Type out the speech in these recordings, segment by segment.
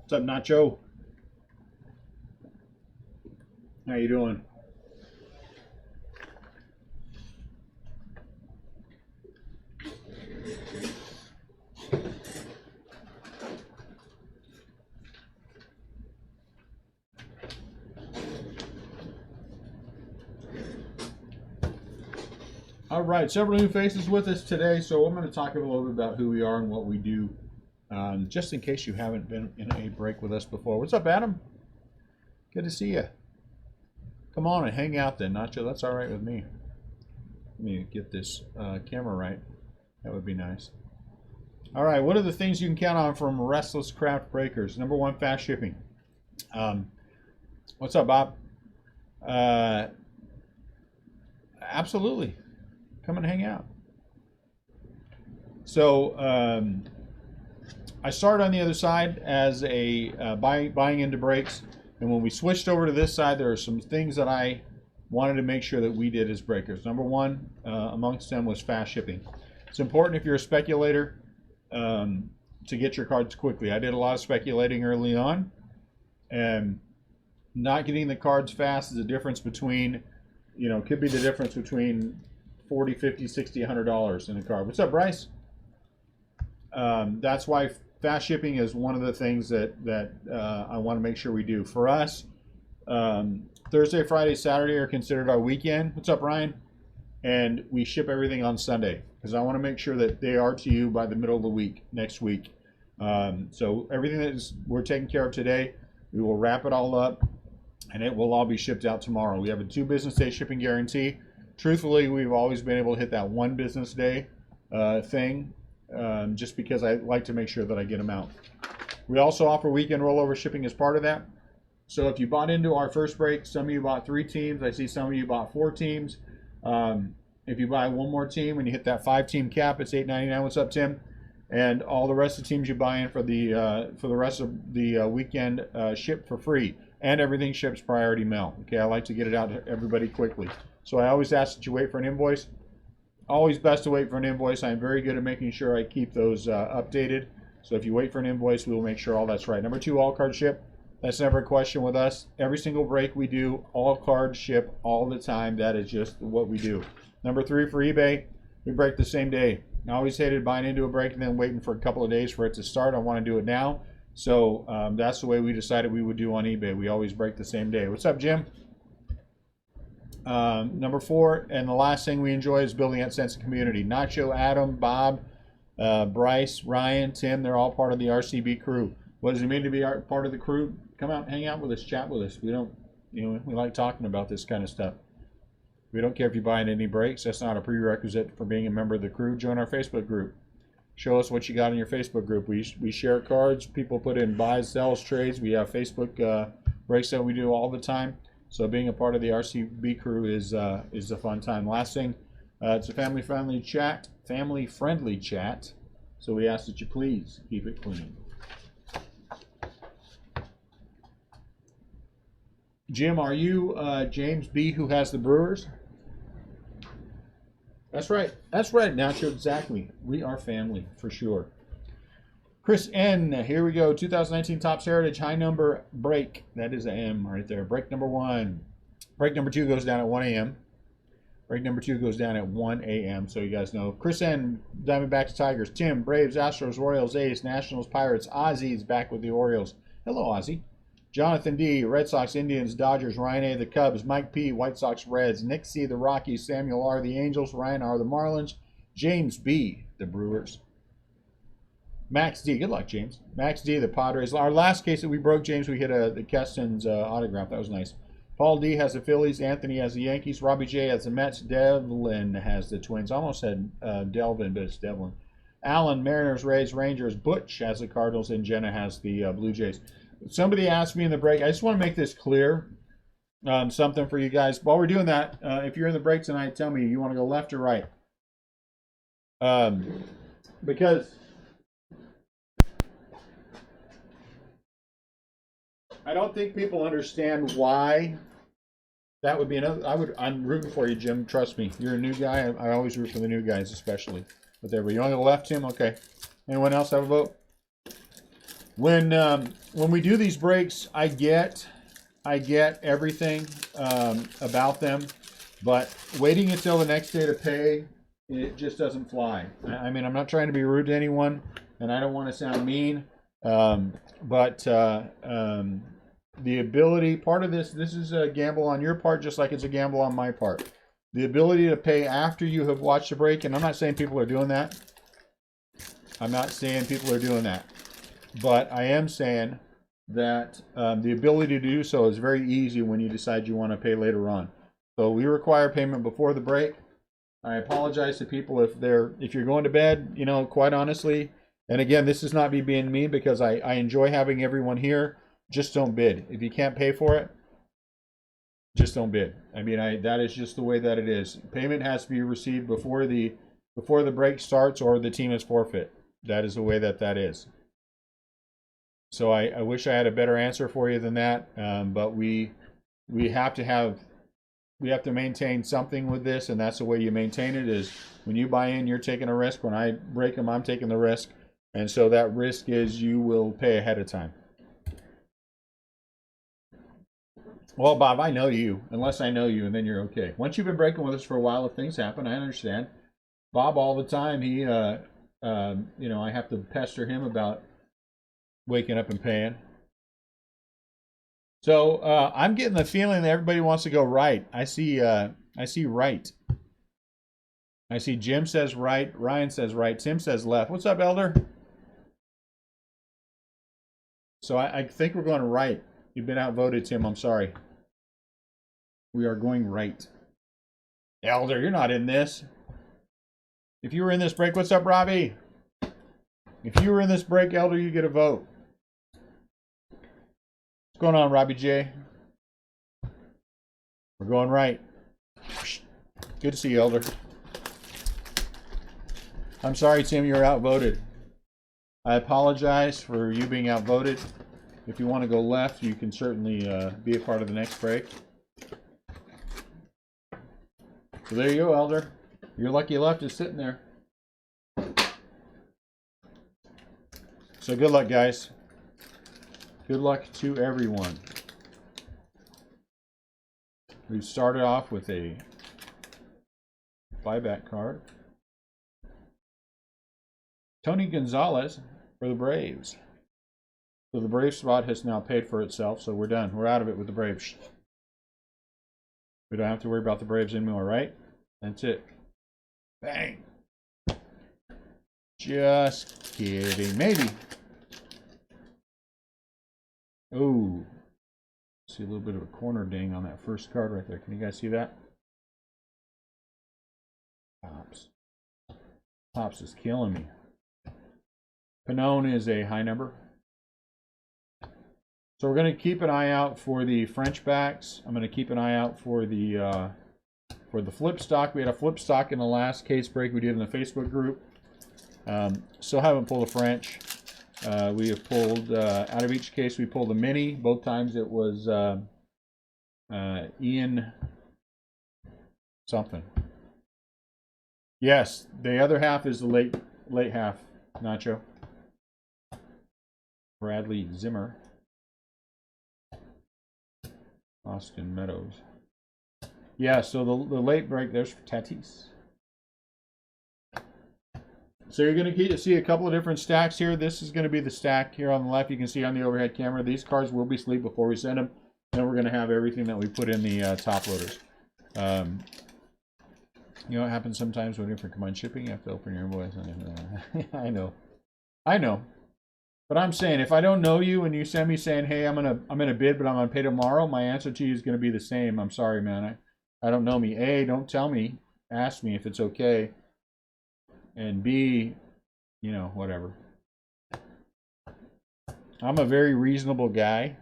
What's up, Nacho? How you doing? All right, several new faces with us today, so I'm going to talk a little bit about who we are and what we do, just in case you haven't been in a break with us before. What's up, Adam? Good to see you. Come on and hang out then, Nacho. That's all right with me. Let me get this camera right. That would be nice. All right, what are the things you can count on from Restless Craft Breakers? Number one, fast shipping. What's up, Bob? Absolutely. Come and hang out. So I started on the other side as a buying into brakes, and when we switched over to this side, there are some things that I wanted to make sure that we did as breakers. Number one amongst them was fast shipping. It's important if you're a speculator to get your cards quickly. I did a lot of speculating early on, and not getting the cards fast is the difference between, could be the difference between $40, $50, $60, $100 in a card. What's up, Bryce? That's why fast shipping is one of the things that I want to make sure we do. For us, Thursday, Friday, Saturday are considered our weekend. What's up, Ryan? And we ship everything on Sunday because I want to make sure that they are to you by the middle of the week, next week. So everything that we're taking care of today, we will wrap it all up, and it will all be shipped out tomorrow. We have a 2 business day shipping guarantee. Truthfully, we've always been able to hit that 1 business day thing, just because I like to make sure that I get them out. We also offer weekend rollover shipping as part of that. So if you bought into our first break, some of you bought 3 teams. I see some of you bought 4 teams. If you buy one more team and you hit that 5-team cap, it's $8.99. What's up, Tim? And all the rest of the teams you buy in for the rest of the weekend ship for free, and everything ships priority mail. Okay, I like to get it out to everybody quickly. So I always ask that you wait for an invoice. Always best to wait for an invoice. I'm very good at making sure I keep those updated. So if you wait for an invoice, we will make sure all that's right. Number 2, all cards ship. That's never a question with us. Every single break we do, all cards ship all the time. That is just what we do. Number 3, for eBay, we break the same day. I always hated buying into a break and then waiting for a couple of days for it to start. I want to do it now. So that's the way we decided we would do on eBay. We always break the same day. What's up, Jim? Number 4, and the last thing we enjoy is building that sense of community. Nacho, Adam, Bob, Bryce, Ryan, Tim, they're all part of the RCB crew. What does it mean to be part of the crew? Come out and hang out with us, chat with us. We don't, we like talking about this kind of stuff. We don't care if you're buying any breaks. That's not a prerequisite for being a member of the crew. Join our Facebook group. Show us what you got in your Facebook group. We share cards. People put in buys, sells, trades. We have Facebook breaks that we do all the time. So being a part of the RCB crew is a fun time. Last thing, it's a family-friendly chat. Family-friendly chat. So we ask that you please keep it clean. Jim, are you James B. who has the Brewers? That's right. That's right, Nacho. Exactly. We are family for sure. Chris N. Here we go. 2019 Topps Heritage high number break. That is an M right there. Break number 1. Break number 2 goes down at 1 a.m. Break number 2 goes down at 1 a.m. So you guys know. Chris N. Diamondbacks, Tigers. Tim. Braves, Astros, Royals, A's, Nationals, Pirates. Ozzy's back with the Orioles. Hello, Ozzy. Jonathan D. Red Sox, Indians, Dodgers. Ryan A. The Cubs. Mike P. White Sox, Reds. Nick C. The Rockies. Samuel R. The Angels. Ryan R. The Marlins. James B. The Brewers. Max D. Good luck, James. Max D. The Padres. Our last case that we broke, James, we hit the Keston's autograph. That was nice. Paul D. has the Phillies. Anthony has the Yankees. Robbie J. has the Mets. Devlin has the Twins. Almost said Delvin, but it's Devlin. Allen, Mariners, Rays, Rangers. Butch has the Cardinals, and Jenna has the Blue Jays. Somebody asked me in the break. I just want to make this clear, something for you guys. While we're doing that, if you're in the break tonight, tell me you want to go left or right. Because I don't think people understand why that would be another. I'm rooting for you, Jim. Trust me. You're a new guy. I always root for the new guys, especially. But there we go. You want to go left, Tim? Okay. Anyone else have a vote? When we do these breaks, I get everything about them, but waiting until the next day to pay, it just doesn't fly. I mean, I'm not trying to be rude to anyone, and I don't want to sound mean, but the ability, part of this is a gamble on your part, just like it's a gamble on my part. The ability to pay after you have watched the break, and I'm not saying people are doing that. I'm not saying people are doing that. But I am saying that the ability to do so is very easy when you decide you want to pay later on. So we require payment before the break. I apologize to people if you're going to bed, you know, quite honestly. And again, this is not me being mean, because I enjoy having everyone here. Just don't bid. If you can't pay for it, just don't bid. I mean, that is just the way that it is. Payment has to be received before the break starts, or the team is forfeit. That is the way that is. So I wish I had a better answer for you than that, but we have to maintain something with this, and that's the way you maintain it. Is when you buy in, you're taking a risk. When I break them, I'm taking the risk, and so that risk is you will pay ahead of time. Well, Bob, I know you, unless I know you, and then you're okay. Once you've been breaking with us for a while, if things happen, I understand. Bob, all the time, he, you know, I have to pester him about waking up and paying. So I'm getting the feeling that everybody wants to go right. I see right. I see Jim says right, Ryan says right, Tim says left. What's up, Elder? So I think we're going right. You've been outvoted, Tim. I'm sorry. We are going right. Elder, you're not in this. If you were in this break, what's up, Robbie? If you were in this break, Elder, you get a vote. What's going on, Robbie J? We're going right. Good to see you, Elder. I'm sorry, Tim, you're outvoted. I apologize for you being outvoted. If you want to go left, you can certainly be a part of the next break. So there you go, Elder. Your lucky left is sitting there. So good luck, guys. Good luck to everyone. We've started off with a buyback card. Tony Gonzalez for the Braves. So the Brave spot has now paid for itself, so we're done. We're out of it with the Braves. We don't have to worry about the Braves anymore, right? That's it. Bang. Just kidding. Maybe. Oh, see a little bit of a corner ding on that first card right there. Can you guys see that? Pops is killing me. Pannone is a high number. So we're going to keep an eye out for the French backs. I'm going to keep an eye out for the flip stock. We had a flip stock in the last case break we did in the Facebook group. Still haven't pulled a French. We have pulled, out of each case, we pulled a mini. Both times it was Ian something. Yes, the other half is the late half, Nacho. Bradley Zimmer. Austin Meadows. Yeah, so the late break, there's for Tatis. So you're going to see a couple of different stacks here. This is going to be the stack here on the left. You can see on the overhead camera. These cards will be sleeved before we send them. Then we're going to have everything that we put in the top loaders. You know what happens sometimes when you're for combined shipping? You have to open your invoice. I know. But I'm saying, if I don't know you and you send me saying, hey, I'm gonna bid, but I'm gonna pay tomorrow, my answer to you is gonna be the same. I'm sorry, man. I don't know me. A, don't tell me. Ask me if it's okay. And B, you know, whatever. I'm a very reasonable guy.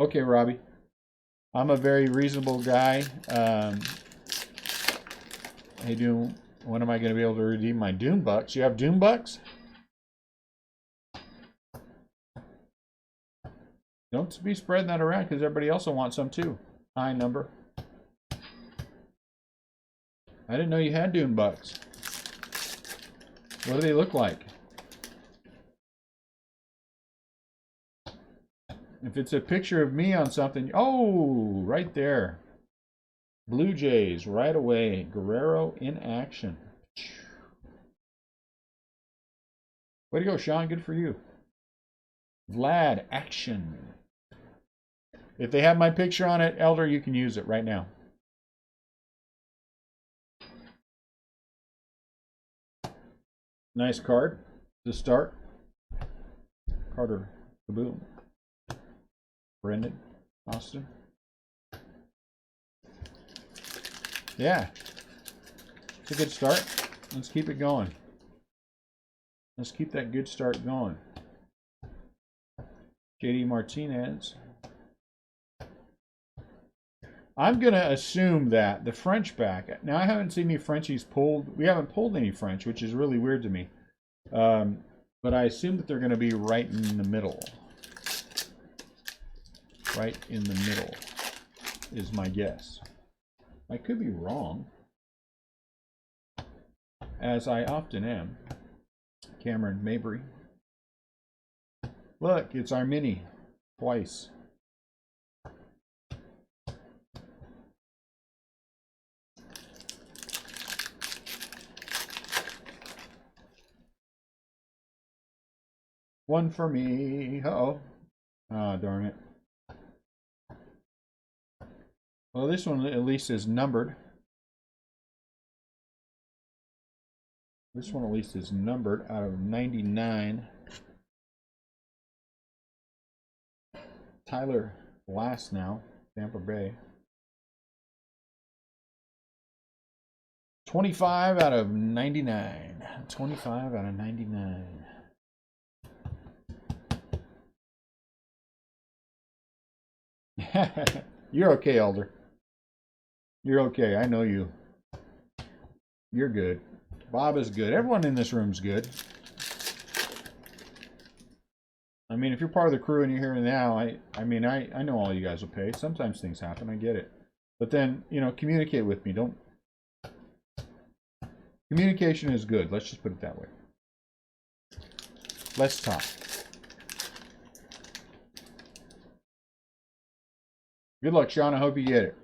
Okay, Robbie. I'm a very reasonable guy. Hey, Doom, when am I going to be able to redeem my Doom Bucks? You have Doom Bucks? Don't be spreading that around because everybody else will want some too. High number. I didn't know you had Doom Bucks. What do they look like? If it's a picture of me on something, oh, right there. Blue Jays right away. Guerrero in action. Way to go, Sean. Good for you. Vlad, action. If they have my picture on it, Elder, you can use it right now. Nice card to start. Carter, Kaboom. Brendan, Austin. Yeah, it's a good start. Let's keep it going. Let's keep that good start going. JD Martinez. I'm going to assume that the French back, now I haven't seen any Frenchies pulled. We haven't pulled any French, which is really weird to me. But I assume that they're going to be right in the middle. Right in the middle is my guess. I could be wrong, as I often am. Cameron Mabry. Look, it's our mini. Twice. One for me. Uh-oh. Ah, darn it. Well, this one at least is numbered. This one at least is numbered out of 99. Tyler last now, Tampa Bay. 25 out of 99. 25 out of 99. You're okay, Elder. You're okay. I know you. You're good. Bob is good. Everyone in this room's good. I mean, if you're part of the crew and you're here now, I know all you guys will pay. Sometimes things happen. I get it. But then, you know, communicate with me. Don't. Communication is good. Let's just put it that way. Let's talk. Good luck, Sean. I hope you get it.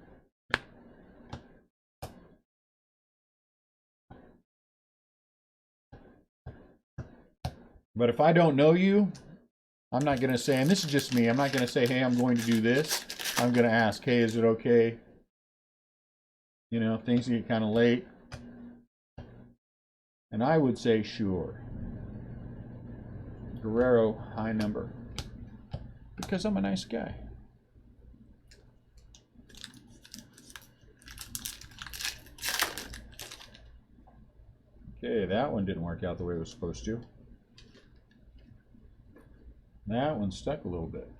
But if I don't know you, I'm not going to say, and this is just me, I'm not going to say, hey, I'm going to do this. I'm going to ask, hey, is it okay? You know, things get kind of late. And I would say, sure. Guerrero, high number. Because I'm a nice guy. Okay, that one didn't work out the way it was supposed to. That one stuck a little bit.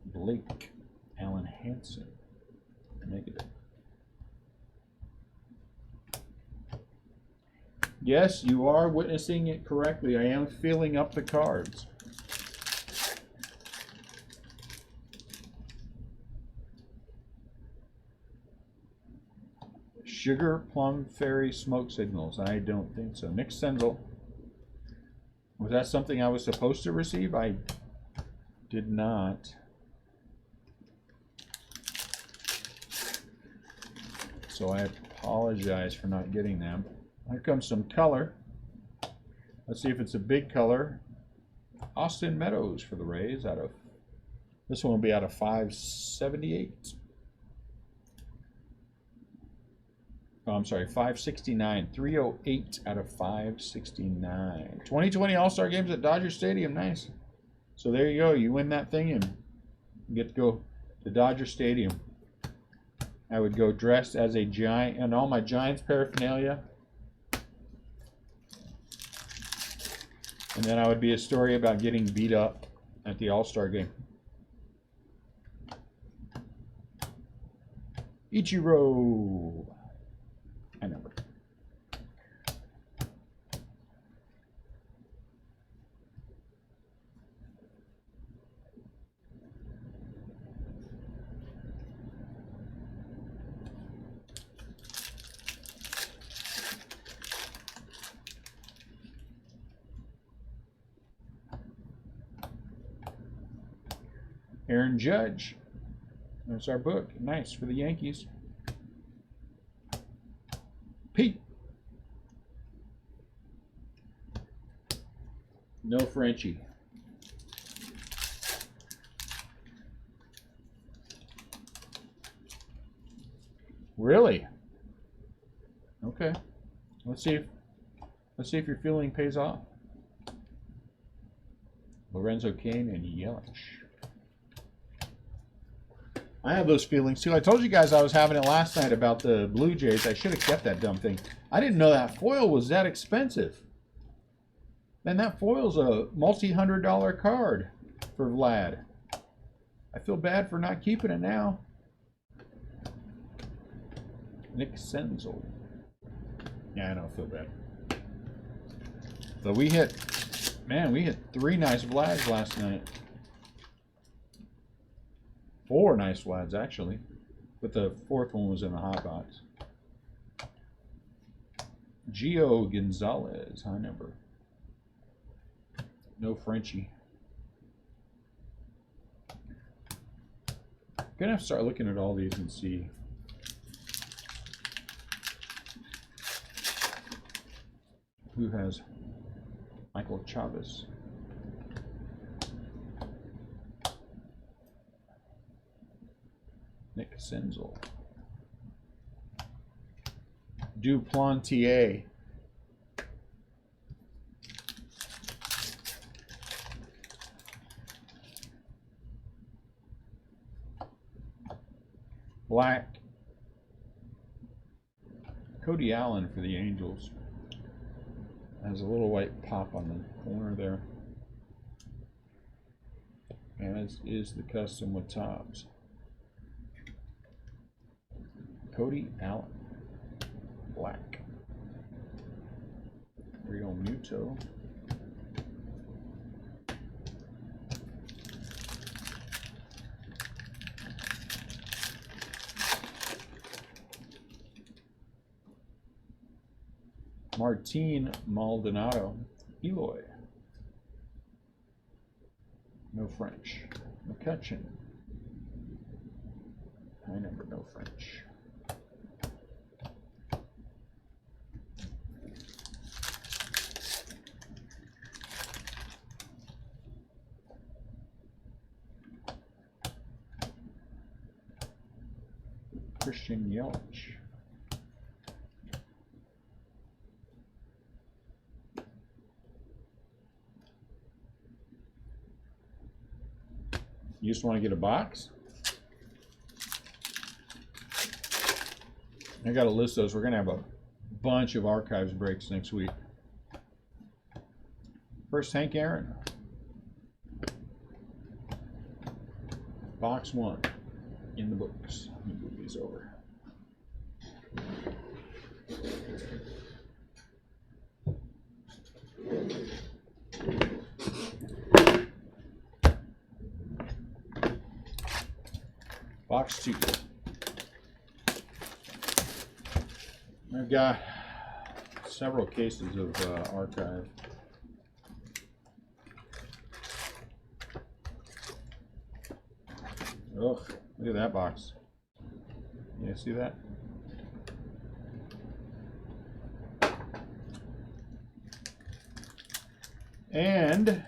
Blake, Alan Hansen, negative. Yes, you are witnessing it correctly. I am filling up the cards. Sugar Plum Fairy Smoke Signals. I don't think so. Nick Senzel. Was that something I was supposed to receive? I did not. So I apologize for not getting them. Here comes some color. Let's see if it's a big color. Austin Meadows for the Rays out of, this one will be out of 578. Oh, I'm sorry, 569. 308 out of 569. 2020 All-Star Games at Dodger Stadium. Nice. So there you go. You win that thing and you get to go to Dodger Stadium. I would go dressed as a Giant and all my Giants paraphernalia. And then I would be a story about getting beat up at the All-Star Game. Ichiro. I number. Aaron Judge. That's our book. Nice for the Yankees. Pete. No Frenchie. Really? Okay. Let's see if your feeling pays off. Lorenzo Cain and Yelich. I have those feelings too. I told you guys I was having it last night about the Blue Jays. I should have kept that dumb thing. I didn't know that foil was that expensive. Man, that foil's a multi-$100 card for Vlad. I feel bad for not keeping it now. Nick Senzel. Yeah, I don't feel bad. But we hit 3 nice Vlads last night. 4 nice Vlads, actually. But the 4th one was in the hot box. Gio Gonzalez, high number. No Frenchie. Gonna have to start looking at all these and see. Who has Michael Chavez? Nick Senzel. Duplantier. Black. Cody Allen for the Angels. Has a little white pop on the corner there. As is the custom with Topps. Cody Allen. Black. Real Muto. Martin Maldonado. Eloy. No French. McCutcheon. High number, no French. Christian Yelich. You just want to get a box? I got to list those. We're going to have a bunch of archives breaks next week. First, Hank Aaron. Box 1 in the books. Let me move these over. Box 2. I've got several cases of archive. Oh, look at that box. You see that? And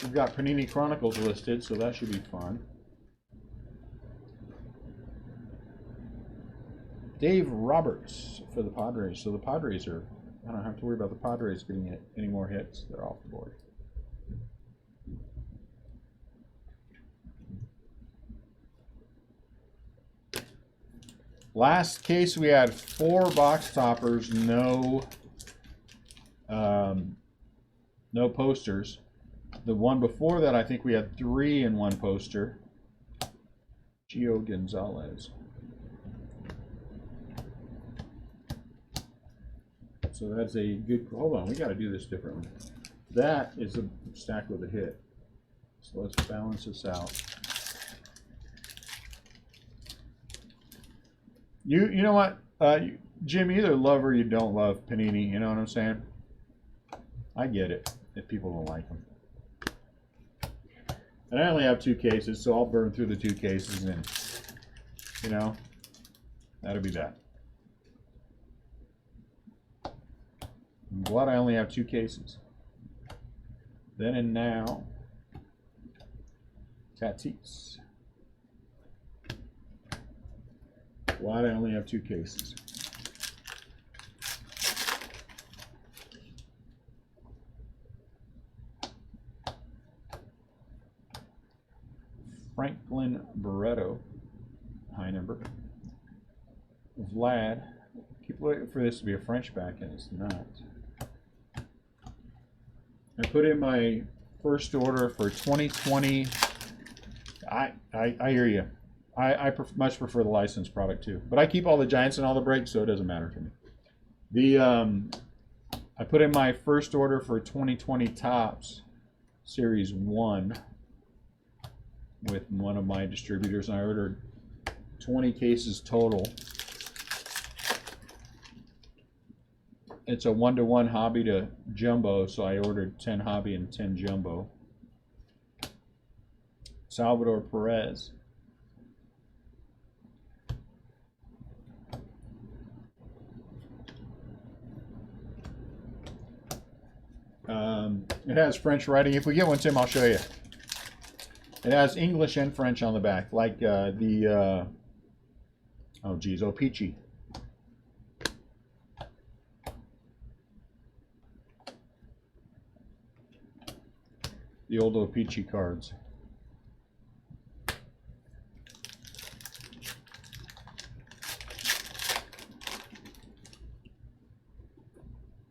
we've got Panini Chronicles listed, so that should be fun. Dave Roberts for the Padres. So the Padres are, I don't have to worry about the Padres getting any more hits. They're off the board. Last case we had 4 box toppers, no posters. The one before that, I think we had 3 in one poster. Gio Gonzalez. So that's a good, hold on, we got to do this differently. That is a stack with a hit. So let's balance this out. You know what, Jim, you either love or you don't love Panini, you know what I'm saying? I get it if people don't like them. And I only have 2 cases, so I'll burn through the 2 cases and, you know, that'll be that. I'm glad I only have 2 cases. Then and now, Tatis. Glad I only have 2 cases. Franklin Barreto, high number. Vlad. Keep waiting for this to be a French back, and it's not. I put in my first order for 2020. I hear you. I much prefer the licensed product too, but I keep all the Giants and all the breaks, so it doesn't matter to me. I put in my first order for 2020 Topps Series 1 with one of my distributors, and I ordered 20 cases total. It's a 1-to-1 hobby to jumbo, so I ordered 10 hobby and 10 jumbo. Salvador Perez. It has French writing. If we get one, Tim, I'll show you. It has English and French on the back, like oh geez, O-Pee-Chee. The old O-Pee-Chee cards.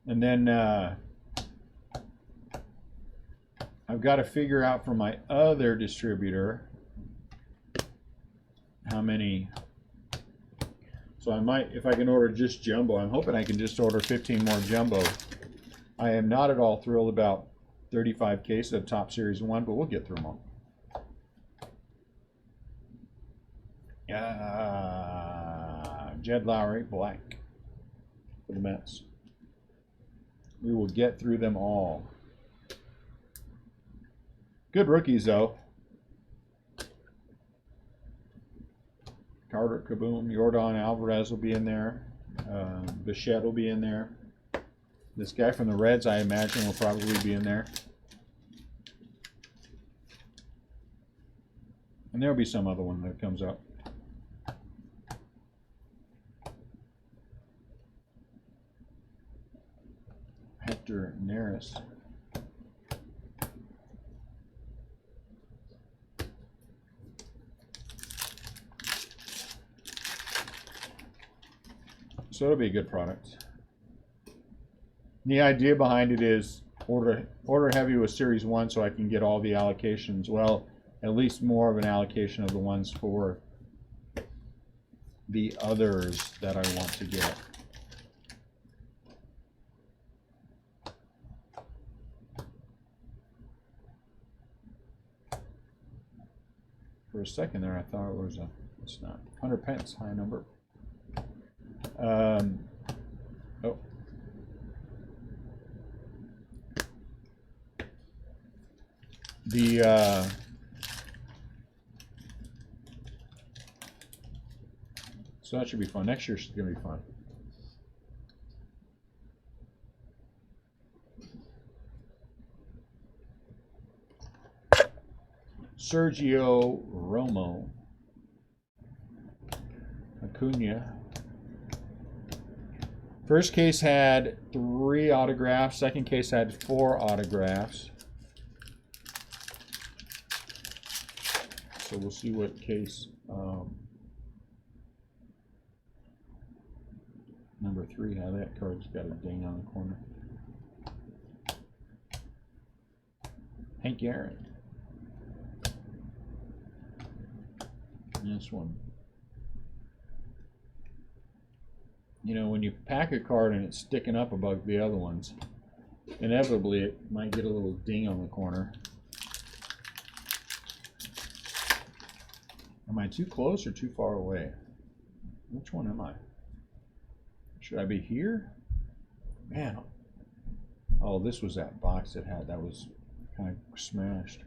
And then I've got to figure out from my other distributor how many. So I might, if I can order just jumbo, I'm hoping I can just order 15 more jumbo. I am not at all thrilled about 35 cases of Topps Series 1, but we'll get through them all. Jed Lowry, black for the Mets. We will get through them all. Good rookies, though. Carter Kaboom, Yordan Alvarez will be in there. Bichette will be in there. This guy from the Reds, I imagine, will probably be in there. And there'll be some other one that comes up. Hector Neris. So it'll be a good product. The idea behind it is order heavy with Series 1 so I can get all the allocations. Well, at least more of an allocation of the ones for the others that I want to get. For a second there, I thought it was a, it's not. 100 pence, high number. Oh. So that should be fun. Next year's going to be fun. Sergio Romo. Acuna. First case had 3 autographs. Second case had 4 autographs. So we'll see what case number 3, how that card's got a ding on the corner. Hank Aaron. And this one. You know, when you pack a card and it's sticking up above the other ones, inevitably it might get a little ding on the corner. Am I too close or too far away? Which one am I? Should I be here? Man. Oh, this was that box that was kind of smashed.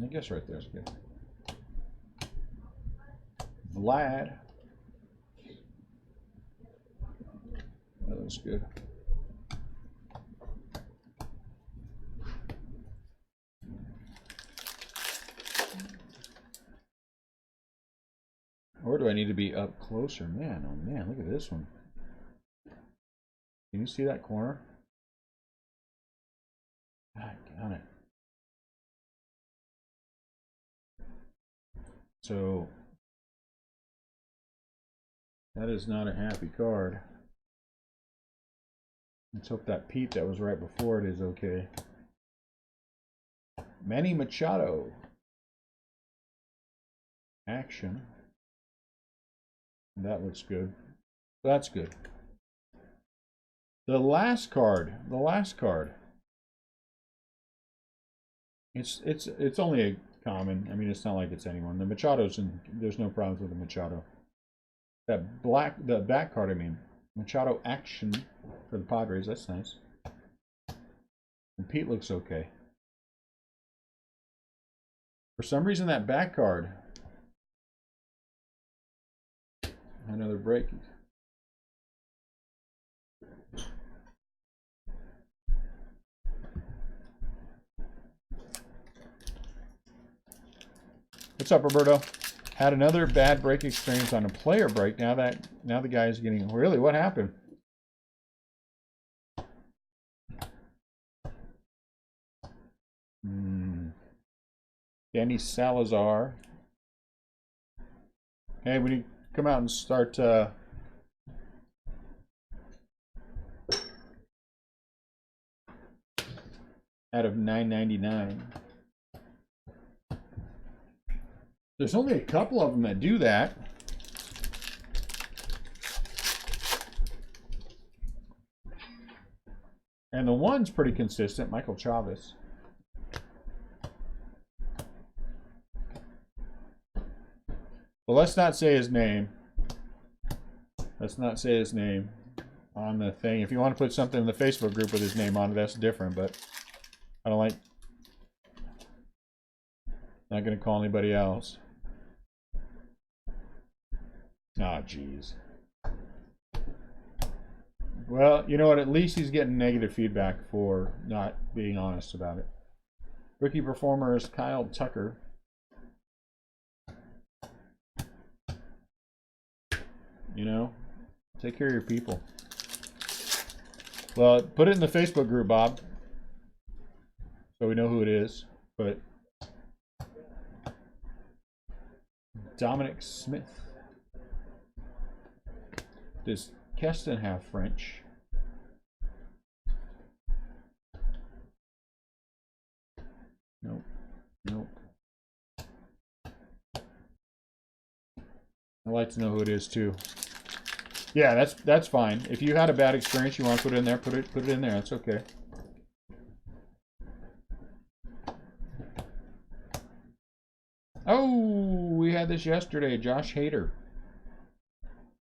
I guess right there's good. Vlad. That was good. Or do I need to be up closer? Man, oh man, look at this one. Can you see that corner? God, got it. So that is not a happy card. Let's hope that Pete that was right before it is okay. Manny Machado. Action. That looks good. That's good. The last card. It's only a common. I mean, it's not like it's anyone. The Machado's and there's no problems with the Machado. The back card, I mean, Machado Action for the Padres. That's nice. And Pete looks okay. For some reason, that back card. Another break. What's up, Roberto? Had another bad break experience on a player break. Now the guy is getting really. What happened? Danny Salazar. Hey, we need to come out and start. Out of 999. There's only a couple of them that do that. And the one's pretty consistent, Michael Chavez. Well, let's not say his name. Let's not say his name on the thing. If you want to put something in the Facebook group with his name on it, that's different, but I don't like. Not going to call anybody else. Ah, jeez. Well, you know what? At least he's getting negative feedback for not being honest about it. Rookie performer is Kyle Tucker. You know, take care of your people. Well, put it in the Facebook group, Bob, so we know who it is. But Dominic Smith. Does Keston have French? Nope. Nope. I'd like to know who it is too. Yeah, that's fine. If you had a bad experience, you want to put it in there, put it in there. That's okay. Oh, we had this yesterday. Josh Hader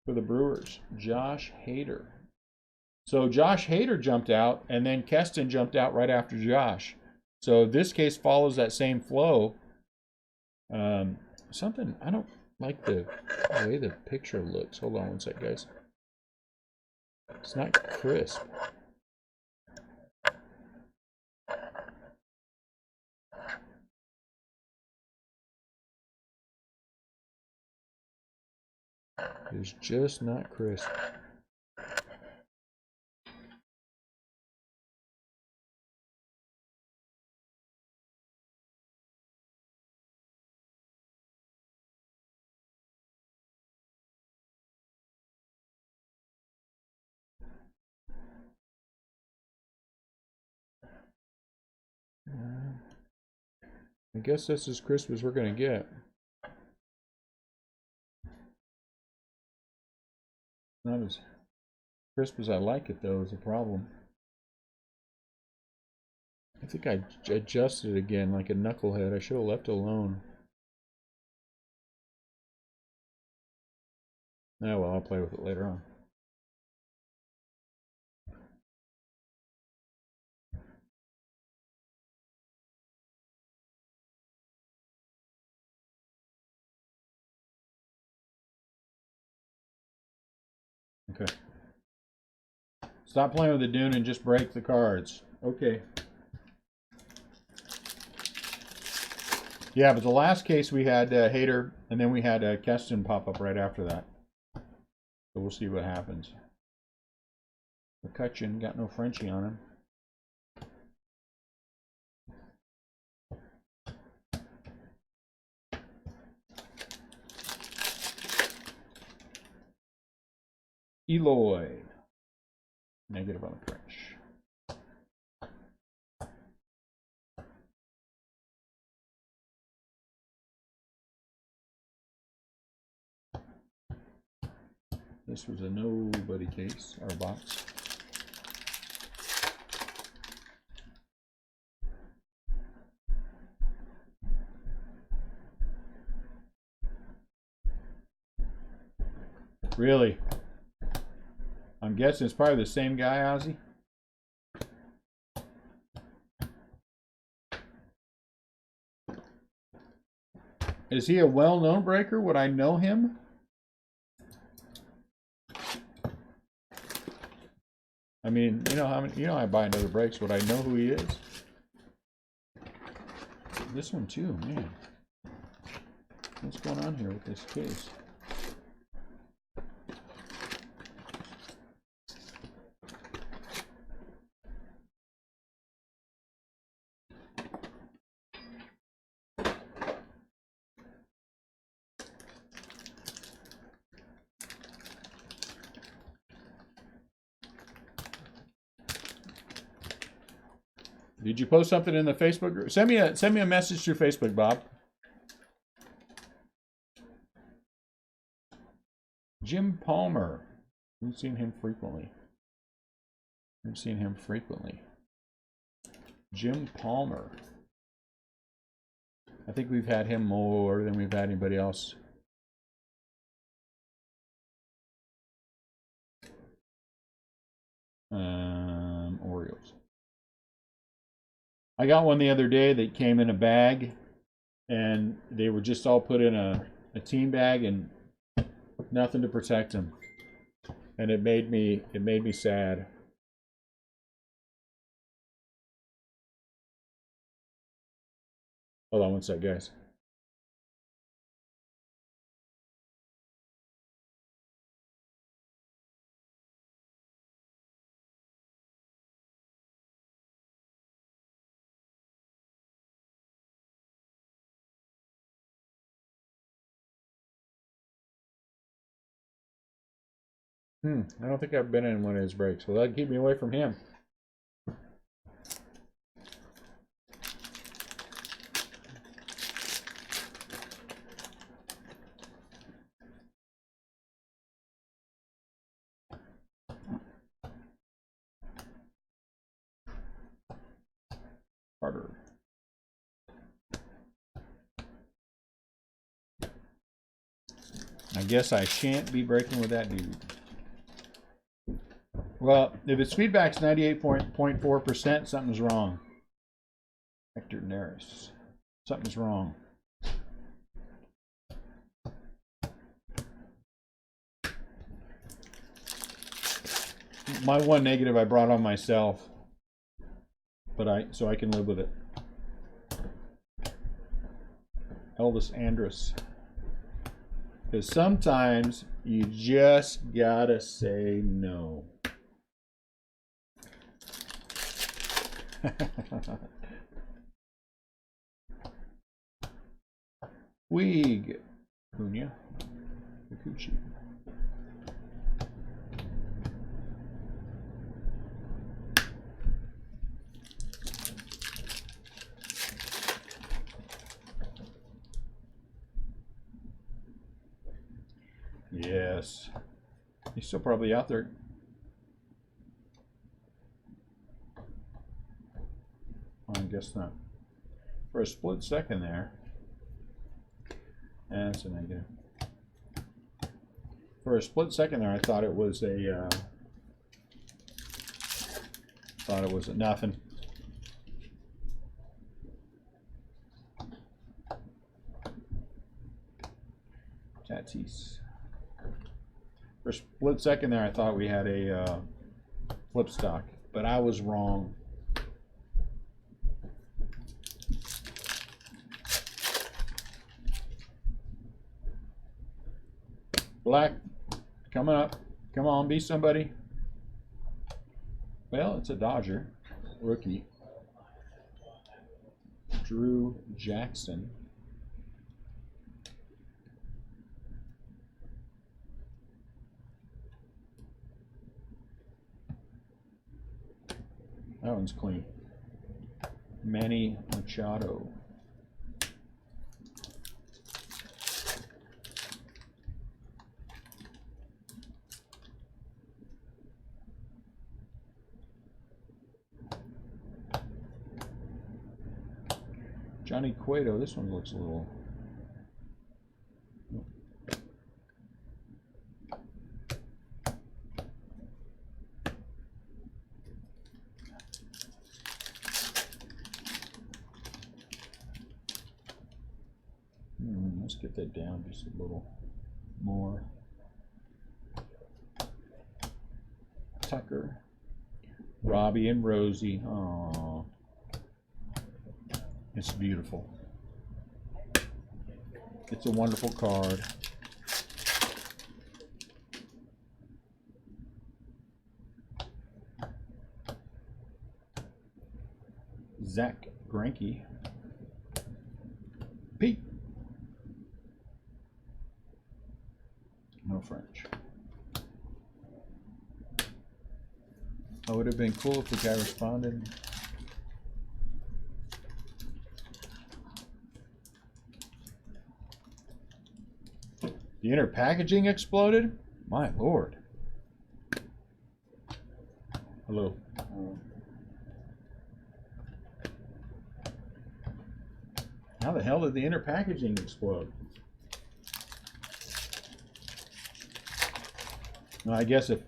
for the Brewers. Josh Hader. So Josh Hader jumped out, and then Keston jumped out right after Josh. So this case follows that same flow. Something I don't like the way the picture looks. Hold on one sec, guys. It's not crisp. It's just not crisp. I guess that's as crisp as we're going to get. Not as crisp as I like it, though, is a problem. I think I adjusted it again like a knucklehead. I should have left it alone. Oh, well, I'll play with it later on. Okay. Stop playing with the dune and just break the cards. Okay. Yeah, but the last case we had Hader, and then we had Keston pop up right after that. So we'll see what happens. McCutcheon got no Frenchie on him. Eloy. Negative on the French. This was a nobody case, or box. Really? I'm guessing it's probably the same guy, Ozzy. Is he a well-known breaker? Would I know him? I mean, you know how many, you know I buy another breaks. Would I know who he is? This one too, man. What's going on here with this case? Did you post something in the Facebook group? Send me a message through Facebook, Bob. Jim Palmer. We've seen him frequently. Jim Palmer. I think we've had him more than we've had anybody else. Orioles. I got one the other day that came in a bag, and they were just all put in a team bag and nothing to protect them, and it made me sad. Hold on one sec, guys. I don't think I've been in one of his breaks. Well, that'd keep me away from him. Carter. I guess I shan't be breaking with that dude. Well, if its feedback's 98.4%, something's wrong. Hector Neris. Something's wrong. My one negative I brought on myself, but so I can live with it. Elvis Andrus. Because sometimes you just gotta say no. Weeg. Cunha. Kikuchi. Yes. He's still probably out there. I guess not. For a split second there. That's a negative. For a split second there, I thought it was a nothing. Tatis. For a split second there, I thought we had a flip stock, but I was wrong. Black, coming up. Come on, be somebody. Well, it's a Dodger rookie. Drew Jackson. That one's clean. Manny Machado. Johnny Cueto. This one looks a little. Let's get that down just a little more. Tucker, Robbie, and Rosie. Aww. It's beautiful. It's a wonderful card. Zach Greinke. Pete. No French. Oh, would have been cool if the guy responded. The inner packaging exploded? My lord. Hello. How the hell did the inner packaging explode? Well, I guess if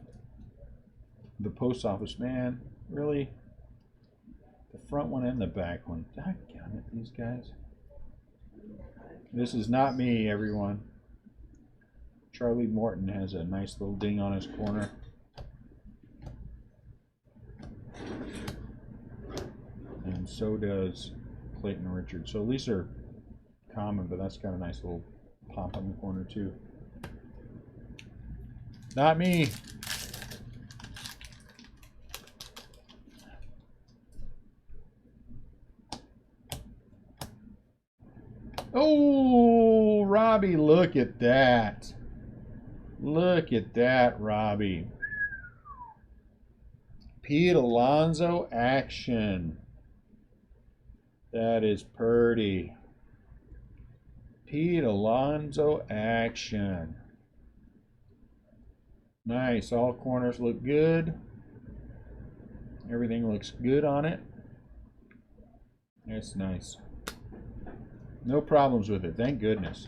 the post office, man, really? The front one and the back one. God damn it, these guys. This is not me, everyone. Charlie Morton has a nice little ding on his corner. And so does Clayton Richard. So these are common, but that's got a nice little pop on the corner too. Not me. Oh, Robbie, look at that. Look at that, Robbie. Pete Alonso action. That is pretty. Pete Alonso action. Nice. All corners look good. Everything looks good on it. That's nice. No problems with it. Thank goodness.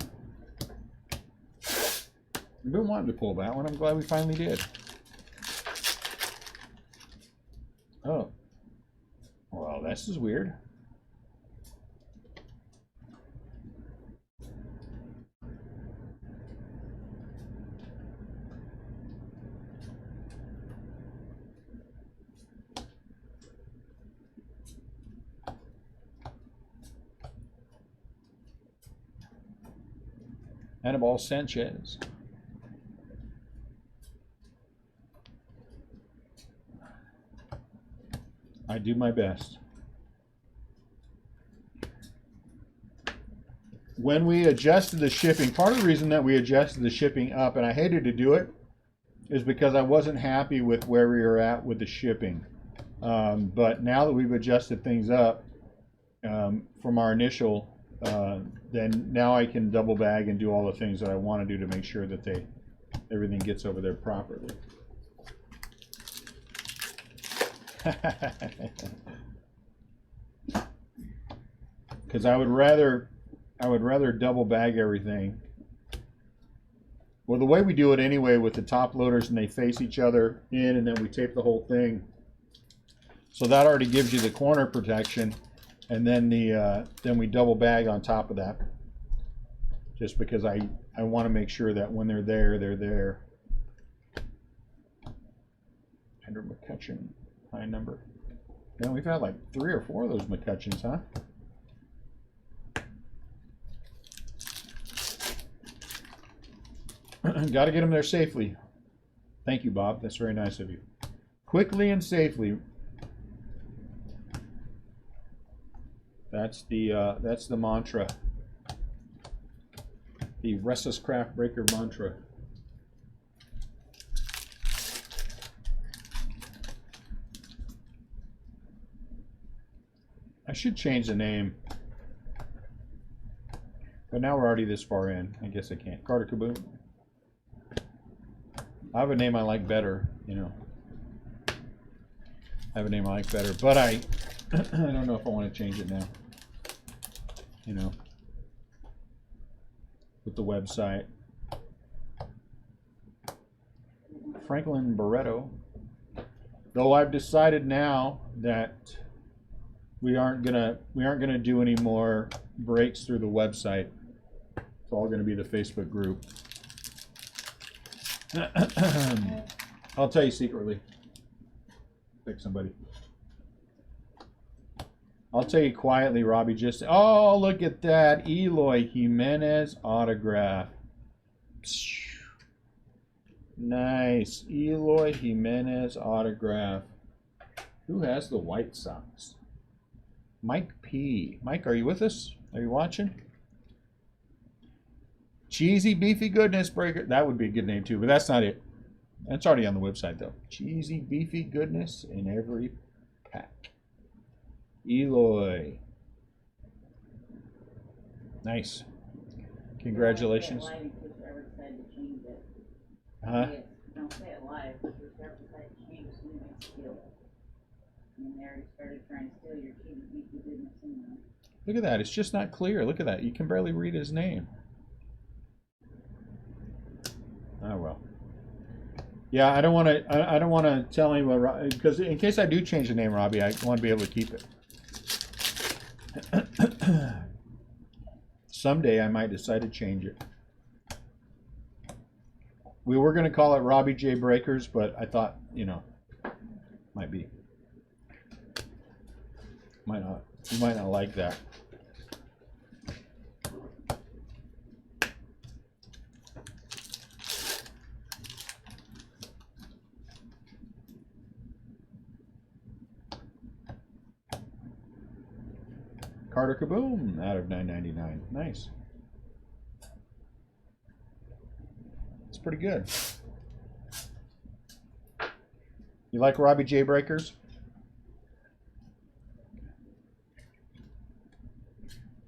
We've been wanting to pull that one. I'm glad we finally did. Oh. Well, this is weird. Anibal Sanchez. I do my best. When we adjusted the shipping, part of the reason that we adjusted the shipping up, and I hated to do it, is because I wasn't happy with where we were at with the shipping. But now that we've adjusted things up from our initial, then now I can double bag and do all the things that I want to do to make sure that everything gets over there properly. Because I would rather double bag everything. Well, the way we do it anyway with the top loaders, and they face each other in, and then we tape the whole thing. So that already gives you the corner protection, and then then we double bag on top of that. Just because I want to make sure that when they're there, they're there. Andrew McCutcheon, high number. Man, we've had like 3 or 4 of those McCutcheons, huh? Got to get them there safely. Thank you, Bob. That's very nice of you. Quickly and safely. That's the mantra. The Restless Craft Breaker mantra. I should change the name. But now we're already this far in. I guess I can't. Carter Kaboom. I have a name I like better, you know. I have a name I like better, but I don't know if I want to change it now. You know, with the website. Franklin Barreto. Though I've decided now that we aren't gonna do any more breaks through the website. It's all gonna be the Facebook group. I'll tell you secretly. Pick somebody. I'll tell you quietly, Robbie. Just oh, look at that Eloy Jimenez autograph. Nice Eloy Jimenez autograph. Who has the White Sox? Mike P. Mike, are you with us? Are you watching? Cheesy Beefy Goodness Breaker. That would be a good name too, but that's not it. That's already on the website though. Cheesy Beefy Goodness in every pack. Eloy. Nice. Congratulations. Huh? Don't say it live. If you ever decide to change it, you might steal it. And they already started trying to steal your cheesy beefy goodness anyway. Look at that. It's just not clear. Look at that. You can barely read his name. Oh well. Yeah, I don't want to. I don't want to tell anyone because in case I do change the name, Robbie, I want to be able to keep it. Someday I might decide to change it. We were going to call it Robbie J Breakers, but I thought, you know, might be. Might not. You might not like that. Carter Kaboom out of $9.99. Nice. It's pretty good. You like Robbie J Breakers?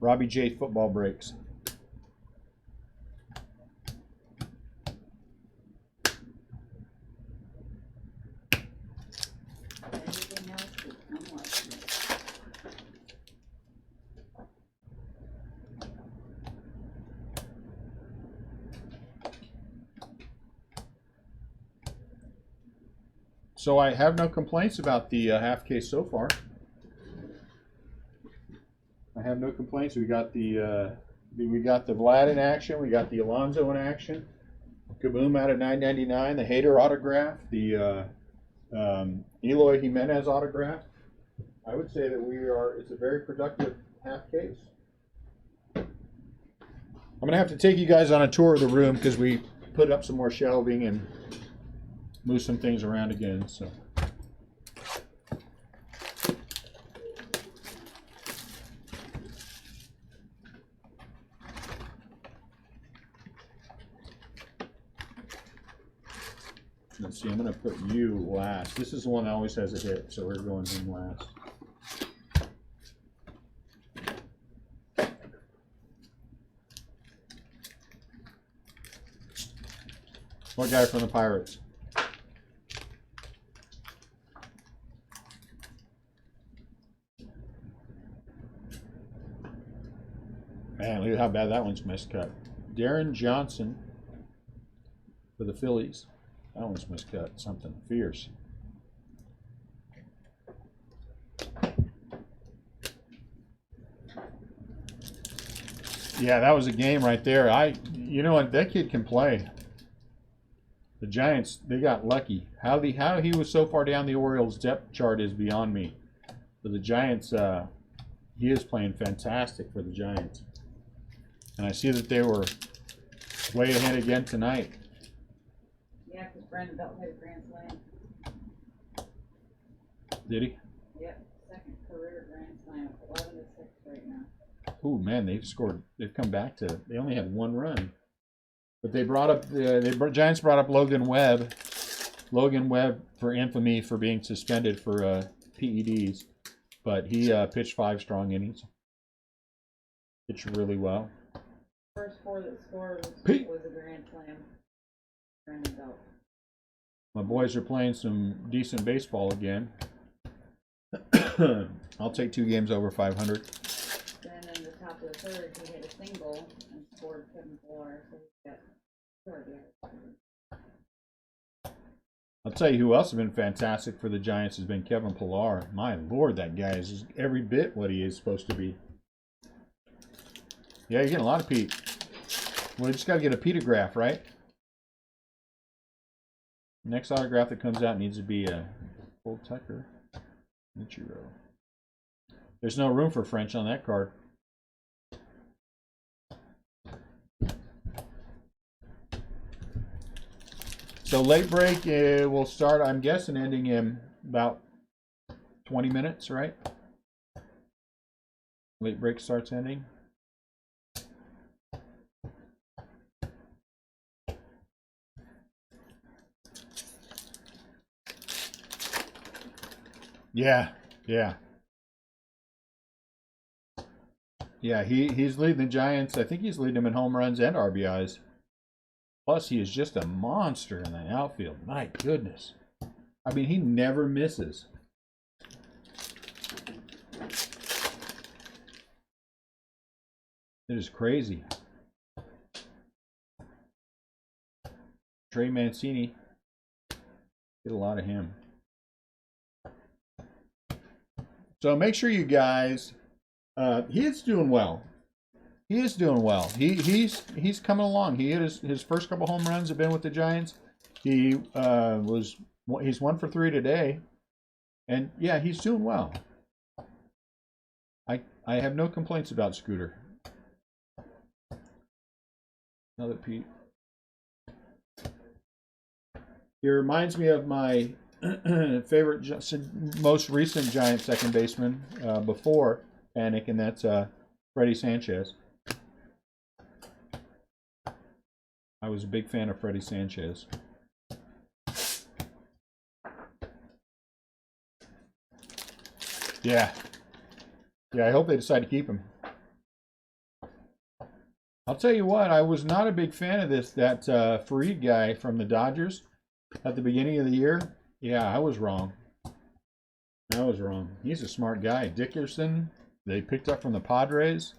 Robbie J Football Breaks. Everything else is unlikely. So I have no complaints about the half case so far. I have no complaints. We got the Vlad in action. We got the Alonso in action. Kaboom out of $9.99. The Hader autograph. The Eloy Jimenez autograph. I would say that it's a very productive half case. I'm gonna have to take you guys on a tour of the room because we put up some more shelving and move some things around again. So. Let's see, I'm going to put you last. This is the one that always has a hit, so we're going him last. What guy from the Pirates? Man, look at how bad that one's miscut. Darren Johnson for the Phillies. That one's miscut. Something fierce. Yeah, that was a game right there. You know what? That kid can play. The Giants, they got lucky. How he was so far down the Orioles depth chart is beyond me. But the Giants, he is playing fantastic for the Giants. And I see that they were way ahead again tonight. Yeah, because Brandon Belt hit a grand slam. Did he? Yep, second career grand slam. 11-6 right now. Oh man, they've come back to. They only had one run, but they brought up the Giants brought up Logan Webb. Logan Webb for infamy for being suspended for PEDs, but he pitched 5 strong innings. Pitched really well. First 4 that scored was a grand slam. Brandon Belt. My boys are playing some decent baseball again. I'll take 2 games over 500. Then in the top of the third, he hit a single and scored 7 4. So he got scored there. I'll tell you who else has been fantastic for the Giants has been Kevin Pillar. My Lord, that guy is every bit what he is supposed to be. Yeah, you're getting a lot of Pete. Well, you just got to get a Petograph, right? Next autograph that comes out needs to be a Cole Tucker. Michiro. There's no room for French on that card. So late break will start, I'm guessing, ending in about 20 minutes, right? Late break starts ending. Yeah. Yeah, he's leading the Giants. I think he's leading them in home runs and RBIs. Plus, he is just a monster in the outfield. My goodness. I mean, he never misses. It is crazy. Trey Mancini. Get a lot of him. So make sure you guys, he is doing well. He is doing well. He's coming along. He hit his first couple home runs have been with the Giants. He's 1 for 3 today, and yeah, he's doing well. I have no complaints about Scooter. Another Pete. He reminds me of my favorite, most recent Giant second baseman before Panic, and that's Freddie Sanchez. I was a big fan of Freddie Sanchez. Yeah, I hope they decide to keep him. I'll tell you what, I was not a big fan of that Farid guy from the Dodgers at the beginning of the year. Yeah, I was wrong. He's a smart guy. Dickerson, they picked up from the Padres.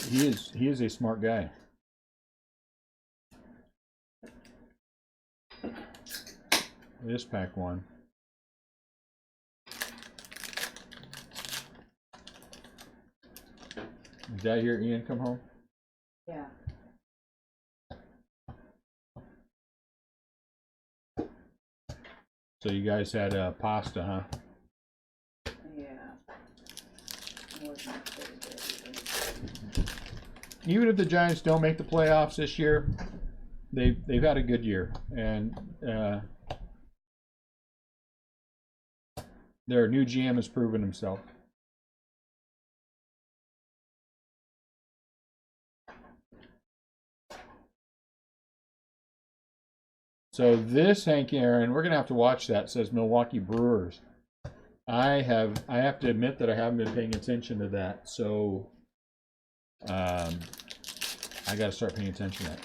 He is a smart guy. This pack one. Did I hear Ian come home? Yeah. So you guys had pasta, huh? Yeah. Even if the Giants don't make the playoffs this year, they've had a good year, and their new GM has proven himself. So this Hank Aaron, we're gonna have to watch that. It says Milwaukee Brewers. I have to admit that I haven't been paying attention to that. So I got to start paying attention to that.